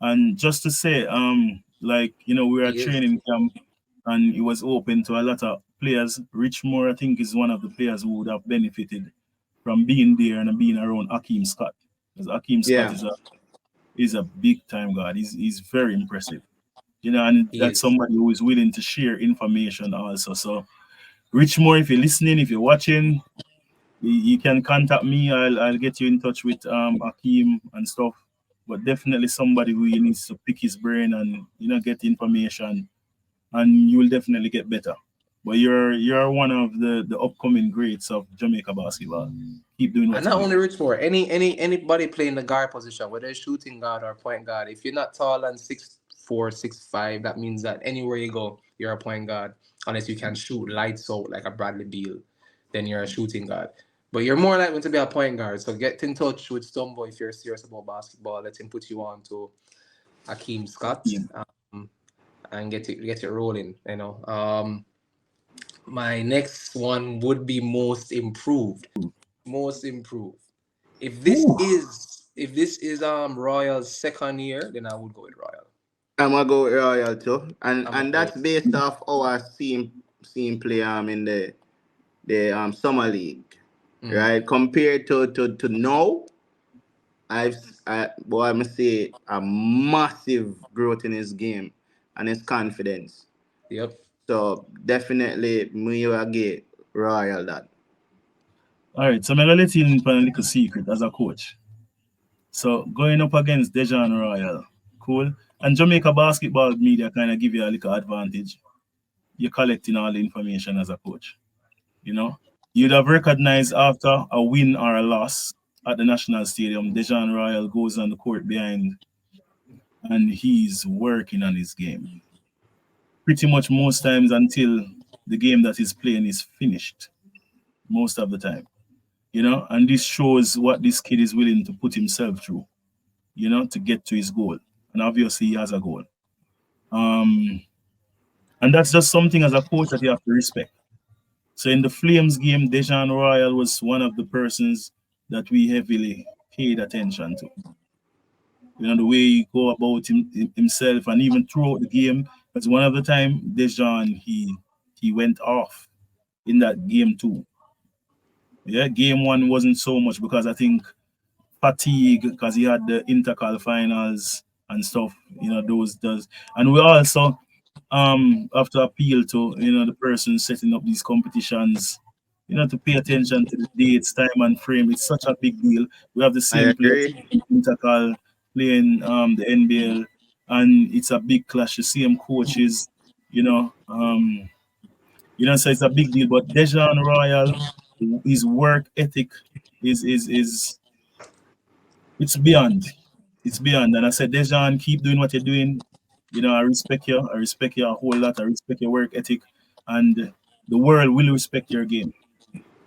And just to say, we were at He is. training camp, and it was open to a lot of players. Richmore, I think, is one of the players who would have benefited from being there and being around Akeem Scott. Because Akeem Scott yeah. is a big time guard. He's very impressive. And He that's is. somebody who is willing to share information also. So Richmore, if you're listening, if you're watching, you can contact me. I'll get you in touch with Akeem and stuff. But definitely somebody who you needs to pick his brain and get information, and you will definitely get better. But you're one of the upcoming greats of Jamaica basketball. Keep doing And what not you're doing. only Richmore, anybody playing the guard position, whether it's shooting guard or point guard, if you're not taller than 6'4", 6'5", that means that anywhere you go, you're a point guard. Unless you can shoot lights out like a Bradley Beal, then you're a shooting guard. But you're more likely to be a point guard. So get in touch with Stumbo if you're serious about basketball. Let him put you on to Akeem Scott, Yeah. and get it rolling. My next one would be most improved. Most improved. If this Ooh. is Royal's second year, then I would go with Royal. I'm gonna go Royal too. And I'm gonna and go that's with based off our team play in the summer league. Right? Compared to now, I must say a massive growth in his game and his confidence. Yep. So definitely me will get Royal that. All right, so I'm gonna let you in for a little secret as a coach. So going up against Dejan Royal, cool. And Jamaica basketball media kind of give you a little advantage. You're collecting all the information as a coach. You know, you'd have recognized after a win or a loss at the National Stadium, Dejan Royal goes on the court behind and he's working on his game. Pretty much most times until the game that he's playing is finished, most of the time. And this shows what this kid is willing to put himself through, to get to his goal. And obviously he has a goal. Um, and that's just something as a coach that you have to respect. So in the Flames game, Dejan Royal was one of the persons that we heavily paid attention to. The way he go about himself, and even throughout the game. Because one of the time, Dejan he went off in that game too. Yeah, game one wasn't so much because I think fatigue because he had the intercal finals and stuff. Those does, and we also have to appeal to the person setting up these competitions. To pay attention to the dates, time, and frame. It's such a big deal. We have the I same players agree. intercal playing the NBL, and it's a big clash. The same coaches, you know. So it's a big deal. But Dejan Royal, his work ethic is it's beyond. It's beyond. And I said, Dejan, keep doing what you're doing. I respect you. I respect you a whole lot. I respect your work ethic. And the world will respect your game.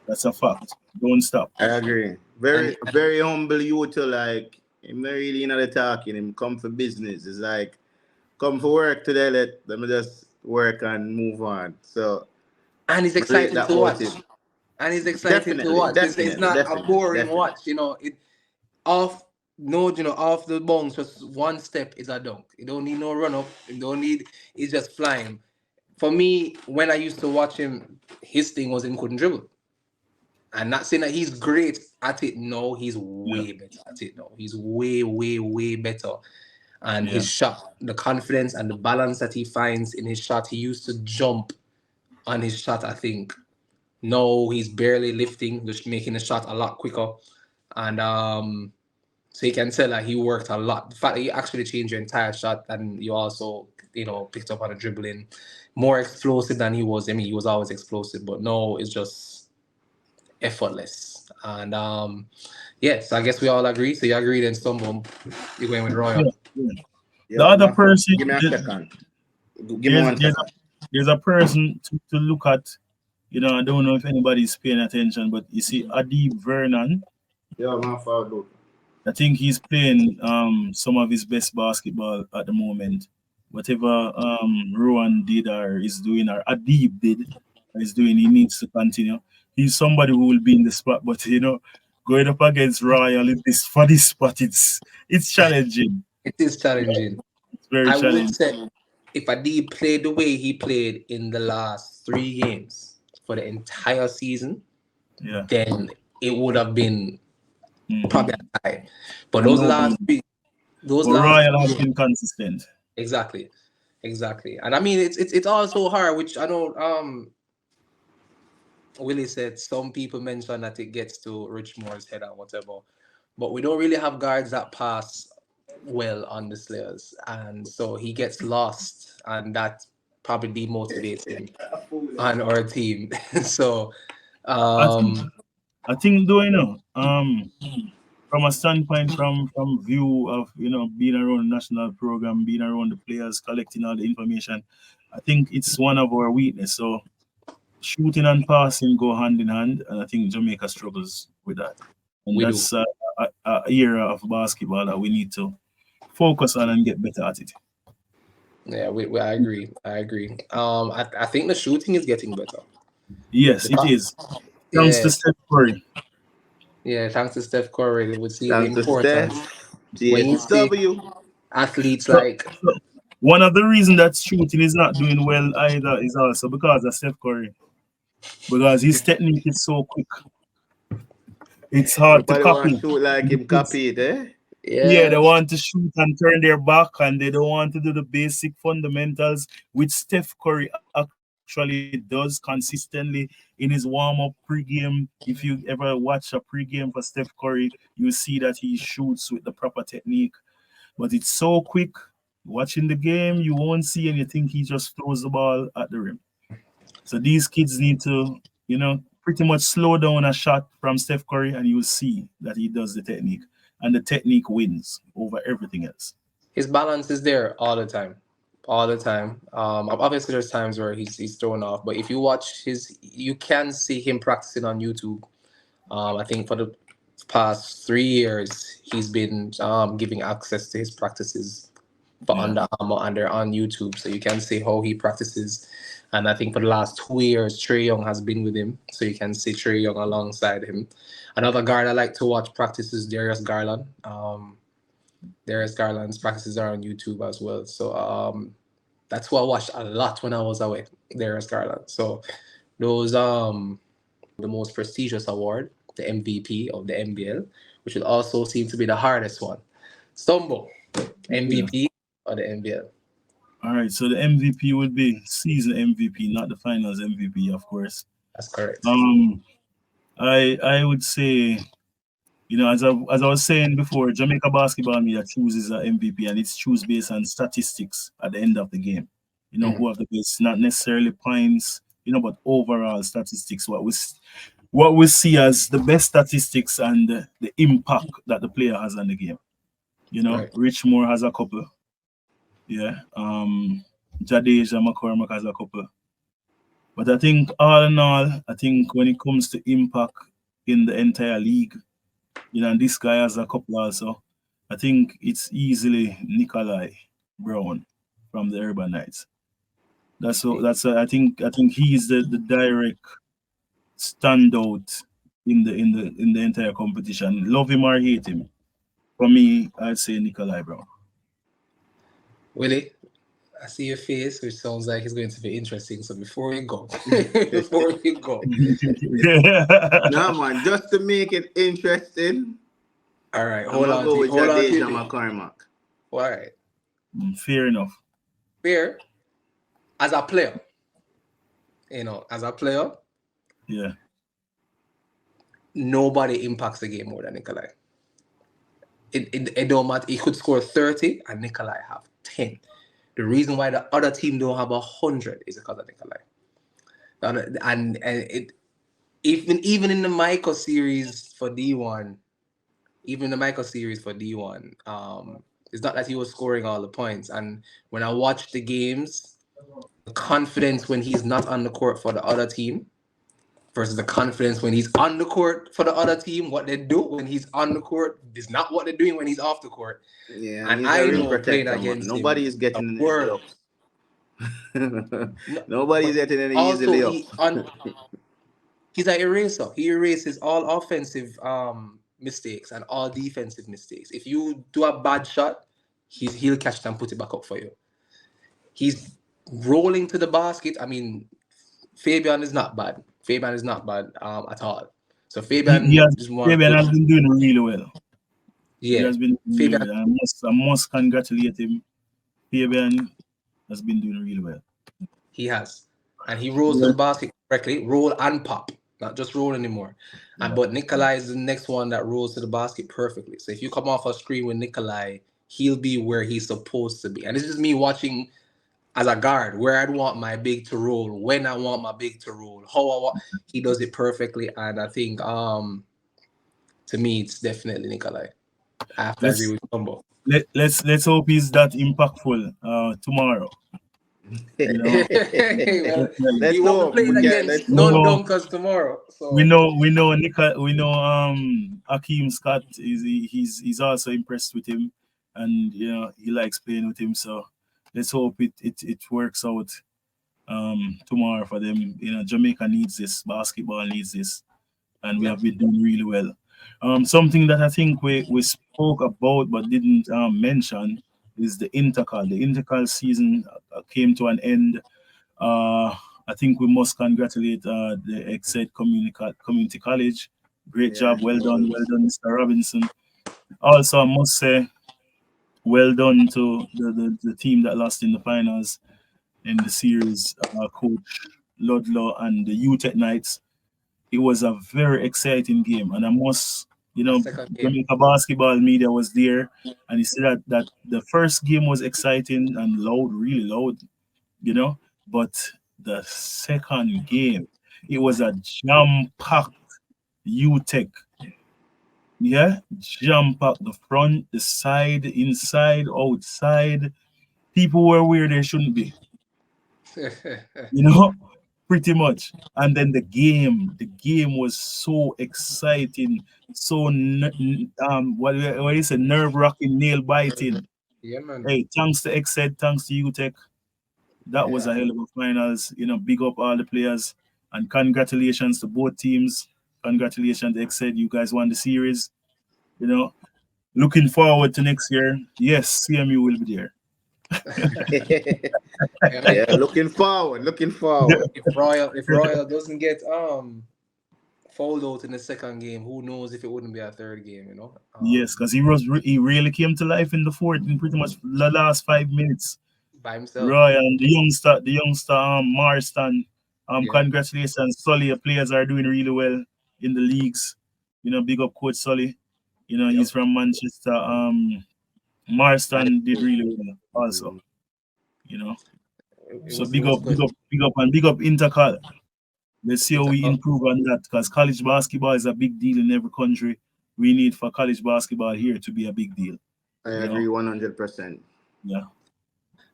That's a fact. Don't stop. I agree. And, Very, very humble you to like him not really in the talking, him come for business. It's like come for work today, let me just work and move on. So and it's I rate exciting that to about watch. him. And it's exciting to Definitely, watch. It's definitely, not a definitely, boring definitely. watch. It off no, off the bounce, just one step is a dunk. You don't need no run up. You don't need it's just flying. For me, when I used to watch him, his thing was him couldn't dribble. I'm not saying that he's great at it. No, he's Yeah. way better at it. No, he's way, way, way better. And Yeah. his shot, the confidence and the balance that he finds in his shot, he used to jump on his shot, I think. No, he's barely lifting, just making the shot a lot quicker. And so you can tell that he worked a lot. The fact that you actually changed your entire shot and you also, picked up on the dribbling, more explosive than he was. I mean, he was always explosive, but no, it's just effortless. And yes, I guess we all agree. So you agreed and stumble. You're going with Royal. Yeah. Yeah. The Yo, other my phone. person, Give me a second. Give me there's one there's a, second. there's a person to look at. I don't know if anybody's paying attention, but you see Adib Vernon. Yo, my phone. Look. I think he's playing some of his best basketball at the moment. Whatever Rowan did or is doing or Adib did or is doing, he needs to continue. He's somebody who will be in the spot, but going up against Royal in this for this spot, it's challenging. It is challenging. It's very I would challenging. say if Adi played the way he played in the last 3 games for the entire season, Yeah. then it would have been Hmm. probably a tie. But I know, but those last Royal three has games, been consistent. exactly, exactly. And I mean, it's also hard, which I know. Willie said some people mention that it gets to Richmore's head or whatever, but we don't really have guards that pass well on the Slayers, and so he gets lost, and that probably demotivates him on our team. So, I think um, I think though, from a standpoint from view of being around the national program, being around the players, collecting all the information, I think it's one of our weakness. So shooting and passing go hand in hand, and I think Jamaica struggles with that. And we do. that's a era of basketball that we need to focus on and get better at it. Yeah, I agree. I agree. I think the shooting is getting better. Yes, The it co- is. Thanks to yeah, Steph Curry. yeah. Thanks to Steph Curry, we would see the Thanks to importance Steph. when you see GSW. athletes So, like so one of the reasons that shooting is not doing well either is also because of Steph Curry. Because his technique is so quick. It's hard to Everybody want to copy. shoot like him copy it, eh? Yeah, they yeah. want to shoot and turn their back and they don't want to do the basic fundamentals, which Steph Curry actually actually does consistently in his warm-up pregame. If you ever watch a pregame for Steph Curry, you see that he shoots with the proper technique. But it's so quick. Watching the game, you won't see and you think he just throws the ball at the rim. So these kids need to, pretty much slow down a shot from Steph Curry, and you'll see that he does the technique. And the technique wins over everything else. His balance is there all the time, all the time. Obviously, there's times where he's thrown off, but if you watch you can see him practicing on YouTube. I think for the past 3 years, he's been giving access to his practices for Yeah. Under Armour and they're on YouTube, so you can see how he practices. And I think for the last 2 years, Trey Young has been with him, so you can see Trey Young alongside him. Another guard I like to watch practice is Darius Garland. Darius Garland's practices are on YouTube as well. So that's what I watched a lot when I was away. Darius Garland. So those the most prestigious award, the MVP of the NBL, which will also seem to be the hardest one. Stumble, MVP or the NBL. All right, so the MVP would be season MVP, not the finals MVP, of course. That's correct. I would say, as I was saying before, Jamaica Basketball media chooses an MVP, and it's choose based on statistics at the end of the game. Who have the best, not necessarily points, but overall statistics. What we see as the best statistics and the impact that the player has on the game. Right. Rich Moore has a couple. Yeah. Jadeja McCormack has a couple. But I think all in all, when it comes to impact in the entire league, and this guy has a couple also, I think it's easily Nikolai Brown from the Urban Knights. I think he's the direct standout in the entire competition. Love him or hate him. For me, I'd say Nikolai Brown. Willie, I see your face, which sounds like it's going to be interesting. So before we go, No, man, just to make it interesting. All right, Hold on. Go with Jadeja McCormack. All right. Fair enough. Fair. As a player, yeah, nobody impacts the game more than Nikolai. It don't matter. He could score 30 and Nikolai have 10. The reason why the other team don't have 100 is because of Nikolai. And it even in the Michael series for D1, it's not that he was scoring all the points. And when I watch the games, the confidence when he's not on the court for the other team versus the confidence when he's on the court for the other team, what they do when he's on the court is not what they're doing when he's off the court. Yeah, and I know playing against nobody is getting any word. Nobody's getting any easy layups. He's an eraser. He erases all offensive mistakes and all defensive mistakes. If you do a bad shot, he'll catch it and put it back up for you. He's rolling to the basket. I mean, Fabian is not bad. At all. So Fabian has been doing really well. Yeah, he has been doing really well. I must congratulate him. Fabian has been doing really well. He has, and he rolls to the basket correctly. Roll and pop, not just roll anymore. But Nikolai is the next one that rolls to the basket perfectly. So if you come off a screen with Nikolai, he'll be where he's supposed to be. And this is me watching as a guard, where I'd want my big to roll, when I want my big to roll, how I want. He does it perfectly, and I think to me it's definitely Nikolai. I have to agree with Tumbo. Let's hope he's that impactful tomorrow. He won't play against non-dunkers tomorrow. So. We know Hakeem Scott he's also impressed with him, and he likes playing with him. So let's hope it works out tomorrow for them. Jamaica needs this, basketball needs this, and we have been doing really well. Something that I think we spoke about but didn't mention is the intercal. The intercal season came to an end. I think we must congratulate the Exed Community College. Great job, well done, Mr. Robinson. Also, I must say, well done to the team that lost in the finals in the series, Coach Ludlow and the UTEC Knights. It was a very exciting game, and I must, A second game. Jamaica Basketball media was there, and he said that the first game was exciting and loud, really loud, but the second game, it was a jam-packed UTEC. Yeah, jam-packed the front, the side, inside, outside. People were where they shouldn't be, you know, pretty much. And then the game was so exciting, so what is it, nerve-wracking, nail-biting. Yeah, man. Hey, thanks to Exed, thanks to UTEC. That was a Yeah. hell of a finals. Big up all the players and congratulations to both teams. Congratulations, Exed. You guys won the series. Looking forward to next year. Yes, CMU will be there. Yeah, looking forward. If Royal doesn't get fouled out in the second game, who knows if it wouldn't be a third game, Yes, because he really came to life in the fourth in pretty much the last 5 minutes. by himself. Roy and the youngster Marston. Yeah. Congratulations, Sully. The players are doing really well in the leagues. Big up Coach Sully. He's from Manchester. Marston did really well also. So big up Intercal. Let's see how we improve on that, because college basketball is a big deal in every country. We need for college basketball here to be a big deal. I agree 100%. Yeah.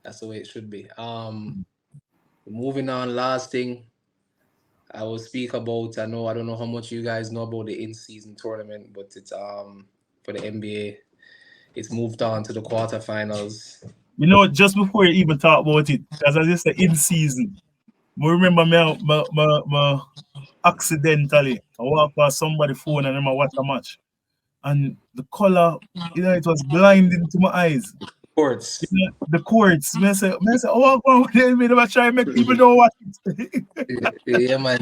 That's the way it should be. Moving on, last thing I will speak about. I don't know how much you guys know about the in-season tournament, but it's for the NBA. It's moved on to the quarterfinals. Just before you even talk about it, because as I said, in season, I remember me accidentally I walk past somebody's phone and I watch a match, and the color, it was blinding to my eyes. Courts. The courts. I say, oh, go on, me never try to make people know what Yeah, man.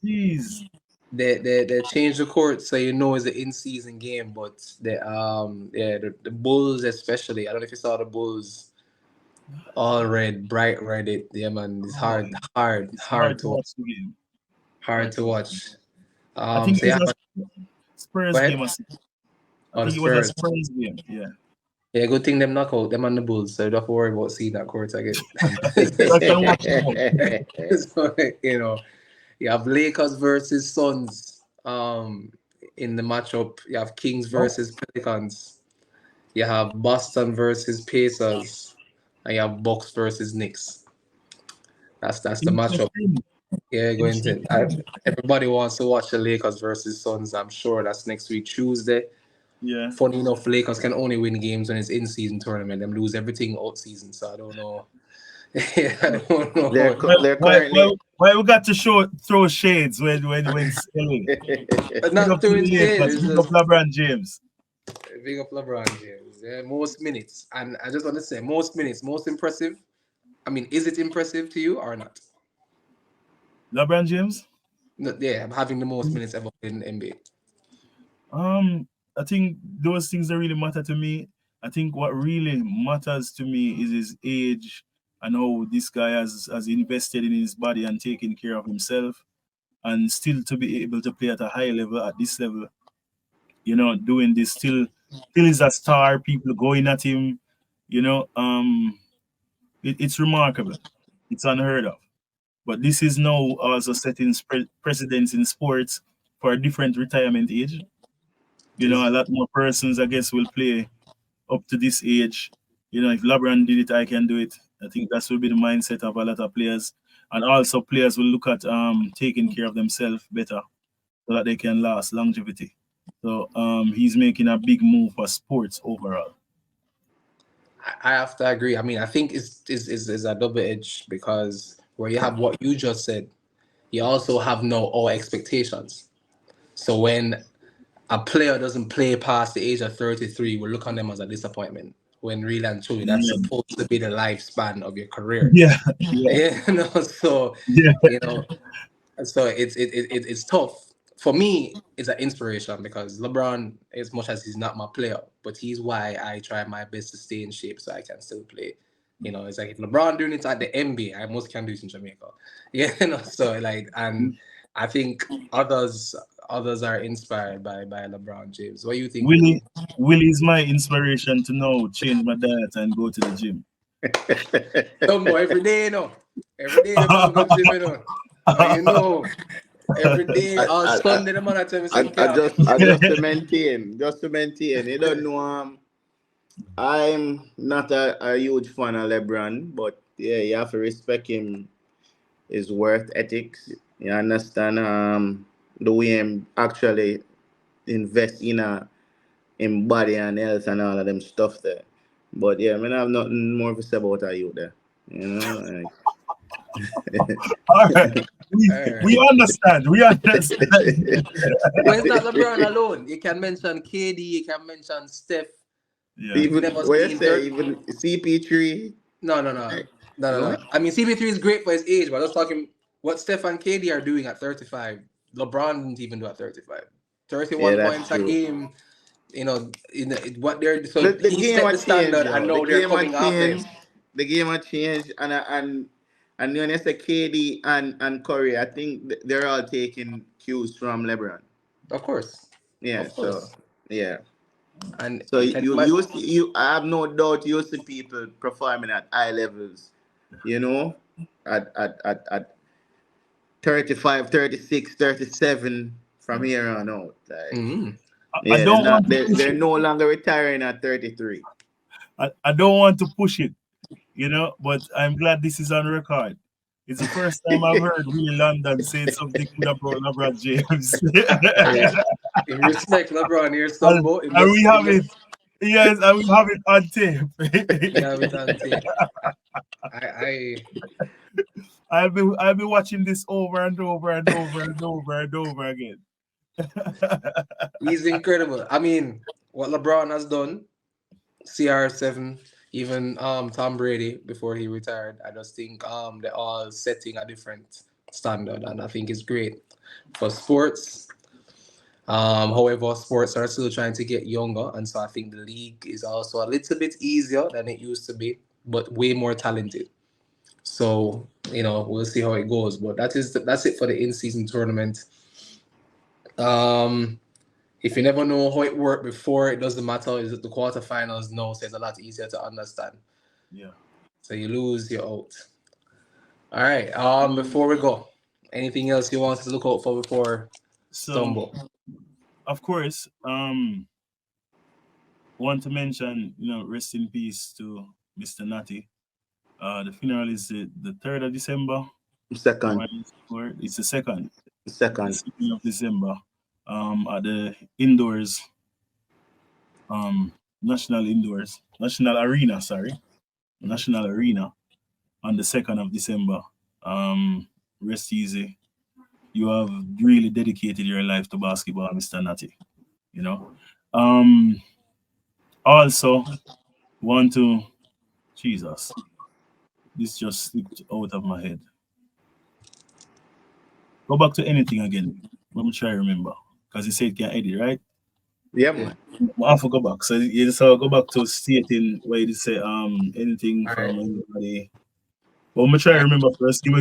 Jeez. They changed the court so it's an in-season game, but the Bulls especially. I don't know if you saw the Bulls, all red, bright red. Yeah, man. It's hard to watch. the game. Hard to watch. I think So it was a Spurs Go ahead. game. Oh, I the think it was a Spurs. Spurs game. Yeah. Yeah, good thing them knock out them and the Bulls, so you don't have to worry about seeing that court again. I can watch it. So, you have Lakers versus Suns in the matchup. You have Kings versus Pelicans. You have Boston versus Pacers. And you have Bucks versus Knicks. That's the matchup. Yeah, going to everybody wants to watch the Lakers versus Suns. I'm sure that's next week Tuesday. Yeah. Funny enough, Lakers can only win games when it's in-season tournament. Them lose everything out season, so I don't know. I don't know. They're currently. Why we got to throw shades when selling? Not throwing shades. Big up LeBron James. Big up LeBron James. Yeah, most minutes, and I just want to say most minutes, most impressive. I mean, is it impressive to you or not? LeBron James? No, yeah, having the most minutes ever in the NBA. I think those things that really matter to me. I think what really matters to me is his age and how this guy has invested in his body and taken care of himself, and still to be able to play at a high level, at this level, doing this still is a star. People going at him, it's remarkable. It's unheard of. But this is now also setting precedents in sports for a different retirement age. A lot more persons, I guess, will play up to this age. If LeBron did it, I can do it. I think that will be the mindset of a lot of players. And also players will look at taking care of themselves better so that they can last, longevity. So he's making a big move for sports overall. I have to agree. I mean, I think it's a double edge, because where you have what you just said, you also have all expectations. So when a player doesn't play past the age of 33, we look on them as a disappointment. When really and truly, that's supposed to be the lifespan of your career. Yeah. So so it's tough. For me, it's an inspiration, because LeBron, as much as he's not my player, but he's why I try my best to stay in shape so I can still play. It's like if LeBron doing it at the NBA, I most can do it in Jamaica. So like, and I think others are inspired by LeBron James. What do you think, Willie? Willie is my inspiration to now change my diet and go to the gym. Dumbo, every day, every day, go to the gym, every day, on Sunday, the man I tell me something. Just to maintain, You don't know, I'm not a huge fan of LeBron, but yeah, you have to respect him. His worth ethics. You understand? The way him actually invest in body and health and all of them stuff there. But yeah, I mean, I have nothing more to say about you there. All right. We understand. We understand. Well, it's not LeBron alone. You can mention KD, you can mention Steph. Yeah. Even even CP3. No. I mean, CP3 is great for his age, but I was talking what Steph and KD are doing at 35. LeBron didn't even do at 35. 31 points a game. What they're so The he game set has the standard, changed, and now they're coming off him. The game has changed, and when you say KD and Curry, I think they're all taking cues from LeBron. Of course. Yeah. Of course. So yeah. And so I have no doubt you see people performing at high levels, at 35, 36, 37 from here on out. Like, they're no longer retiring at 33. I don't want to push it, but I'm glad this is on record. It's the first time I've heard Willie London say something good about LeBron James. In respect, LeBron, here's some more. And we have it. Yes, and we have it on tape. We have it on tape. I'll be watching this over and over and over and over and over again. He's incredible. I mean, what LeBron has done, CR7, even Tom Brady before he retired, I just think they're all setting a different standard, and I think it's great for sports. However, sports are still trying to get younger, and so I think the league is also a little bit easier than it used to be, but way more talented. So we'll see how it goes. But that's it for the in-season tournament. If you never know how it worked before, it doesn't matter. Is it the quarterfinals? No, so it's a lot easier to understand. Yeah. So you lose, you're out. All right. Before we go, anything else you want us to look out for before Stumble? Of course, want to mention, rest in peace to Mr. Natty. The funeral is the 3rd of December. Second. It's the second. The 2nd of December. At the indoors, National Arena on the 2nd of December. Rest easy. You have really dedicated your life to basketball, Mr. Natty. Also want to Jesus. This just slipped out of my head. Go back to anything again. Let me try to remember. Because you said you can edit, right? Yeah, man. I have to go back. So you just go back to stating where you say anything All from right. anybody. But I'm gonna try to remember first. Give me I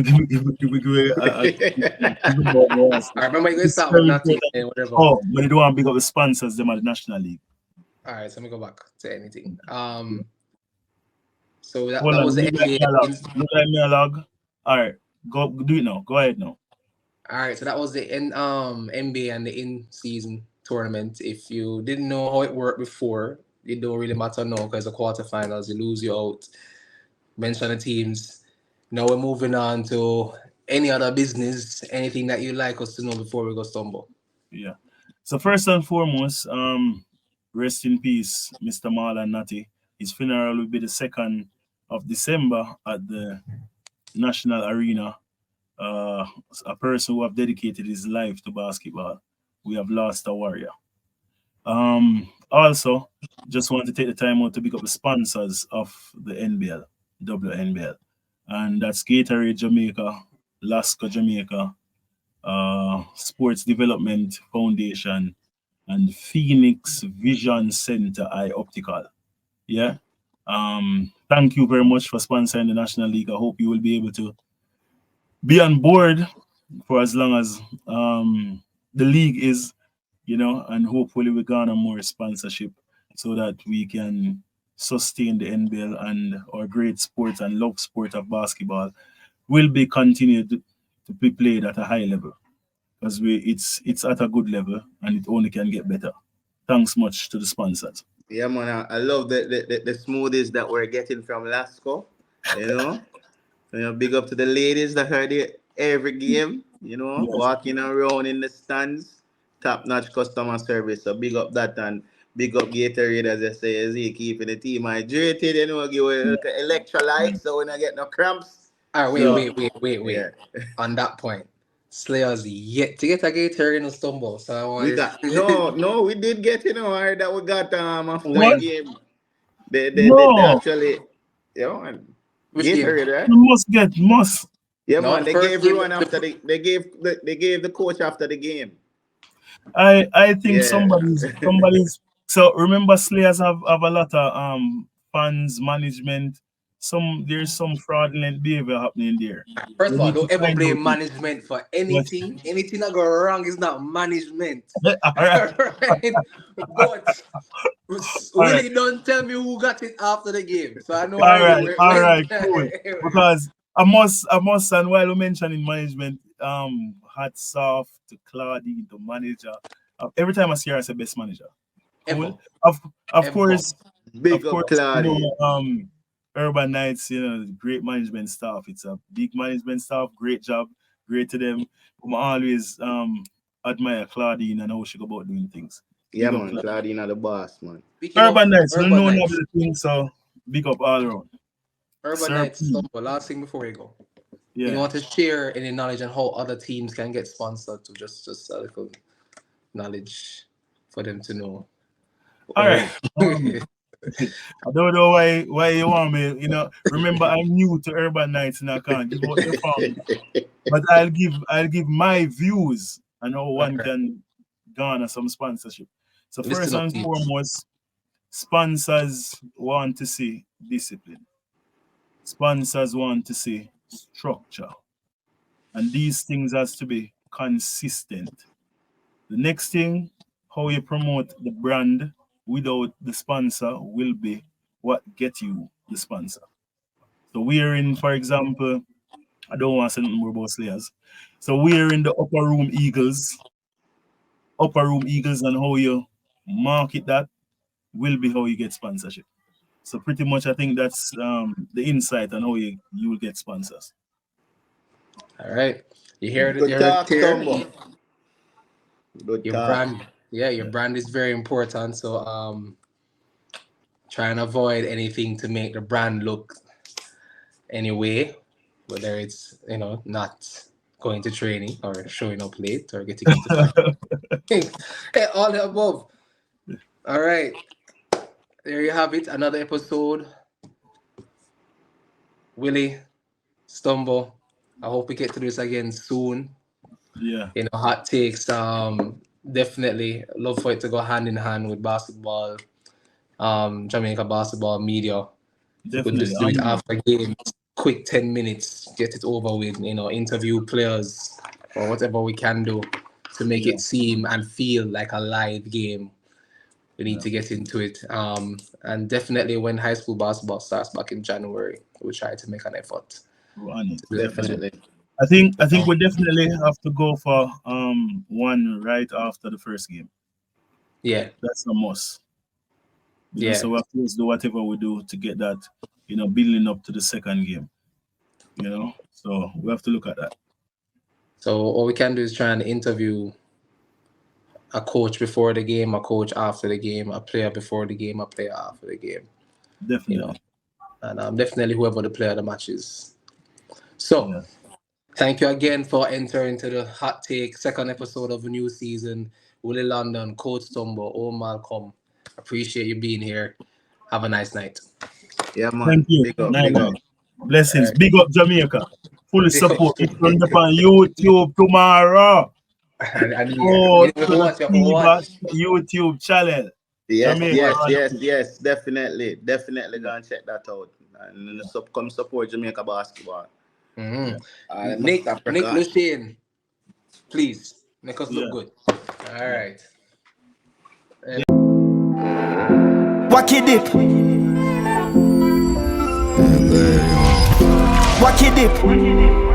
remember you guys start with nothing and whatever. Oh, but you don't want to pick up the sponsors them at the National League. All right, so let me go back to anything. So that was the NBA. Log. All right, go do it now. Go ahead now. All right, so that was the NBA and the in-season tournament. If you didn't know how it worked before, it don't really matter now because the quarterfinals, you lose, you out. Mention the teams. Now we're moving on to any other business, anything that you'd like us to know before we go Stumble. Yeah. So first and foremost, rest in peace, Mr. Marlon Natty. His funeral will be the 2nd of December at the National Arena. A person who have dedicated his life to basketball. We have lost a warrior. Also, just want to take the time out to pick up the sponsors of the NBL, WNBL. And that's Gatorade Jamaica, Lasco Jamaica, Sports Development Foundation, and Phoenix Vision Center Eye Optical. Yeah. Thank you very much for sponsoring the National League. I hope you will be able to be on board for as long as the league is, and hopefully we garner more sponsorship so that we can sustain the NBL and our great sport and love sport of basketball will be continued to be played at a high level because it's at a good level and it only can get better. Thanks much to the sponsors. Yeah, man, I love the smoothies that we're getting from Lasco. Big up to the ladies that are there every game, Yes. walking around in the stands. Top-notch customer service. So big up that and big up Gatorade, as I say, as he keeping the team hydrated, give it electrolytes so we don't get no cramps. All right, wait. Yeah. On that point, Slayers yet to get a Gatorade in a stumble. So I want We got no, we did get that we got after What? the game. They No. actually and Which Gatorade, game? right? You must. Yeah, No, man. the They first gave game, everyone after they gave the coach after the game. I think Yeah. somebody's so remember Slayers have a lot of fans management. There's some fraudulent behavior happening there. First We of all, need to don't ever find blame out. management for anything. Anything that go wrong is not management. All right. Alright? But All Willie, don't tell me who got it after the game. So I know All where right, we all right, went. cool. Because I must, and while we're mentioning management, hats off to Claudie, the manager. Every time I see her, I say best manager. Ever. Of Ever. course, Big up Claudia. Urban Knights, great management staff. It's a big management staff, great job, great to them. I always admire Claudine and how she go about doing things. Yeah, Big up man. Claudine the boss, man. Speaking of Urban Knights, we Urban know Knights, the thing, so big up all around. Urban Sir Knights, P. stumble. Last thing before we go. Yeah. You want to share any knowledge on how other teams can get sponsored to just a little knowledge for them to know. All right. I don't know why you want me. Remember I'm new to Urban Knights and I can't give out the farm. But I'll give my views on how one can garner some sponsorship. So first and foremost, sponsors want to see discipline. Sponsors want to see structure. And these things has to be consistent. The next thing, how you promote the brand without the sponsor will be what get you the sponsor. So we're in, for example, I don't want to say nothing more about Slayers. So we're in the Upper Room Eagles. Upper Room Eagles and how you market that will be how you get sponsorship. So pretty much I think that's the insight on how you will get sponsors. All right. You hear it Good talk, here. Good Your talk. brand. Yeah, your brand is very important. So try and avoid anything to make the brand look anyway, whether it's not going to training or showing up late or getting into hey, all the above. All right. There you have it. Another episode. Willie, Stumble. I hope we get to do this again soon. Yeah. Hot takes. Definitely love for it to go hand in hand with basketball. Jamaica basketball media. Definitely. We could just do it after games, quick 10 minutes, get it over with. Interview players or whatever we can do to make it seem and feel like a live game. We need to get into it. And definitely when high school basketball starts back in January, we'll try to make an effort. Definitely. I think we definitely have to go for one right after the first game. Yeah. That's a must. Yeah. So we have to do whatever we do to get that, building up to the second game. So we have to look at that. So all we can do is try and interview a coach before the game, a coach after the game, a player before the game, a player after the game. Definitely. And definitely whoever the player of the match is. So thank you again for entering to the Hot Take second episode of the new season. Willie London, Coach Tumbo, Malcolm. Appreciate you being here. Have a nice night. Yeah, man. Thank you. Big up. Blessings. Right. Big up Jamaica. Fully support. It's on YouTube tomorrow. And Fiba YouTube channel. Yes, Jamaica. yes. Definitely gonna check that out. And come support Jamaica basketball. Mm-hmm. Must Nick Africa. Lucian, please make us look Yeah. good. All right. Wacky dip. Wacky dip.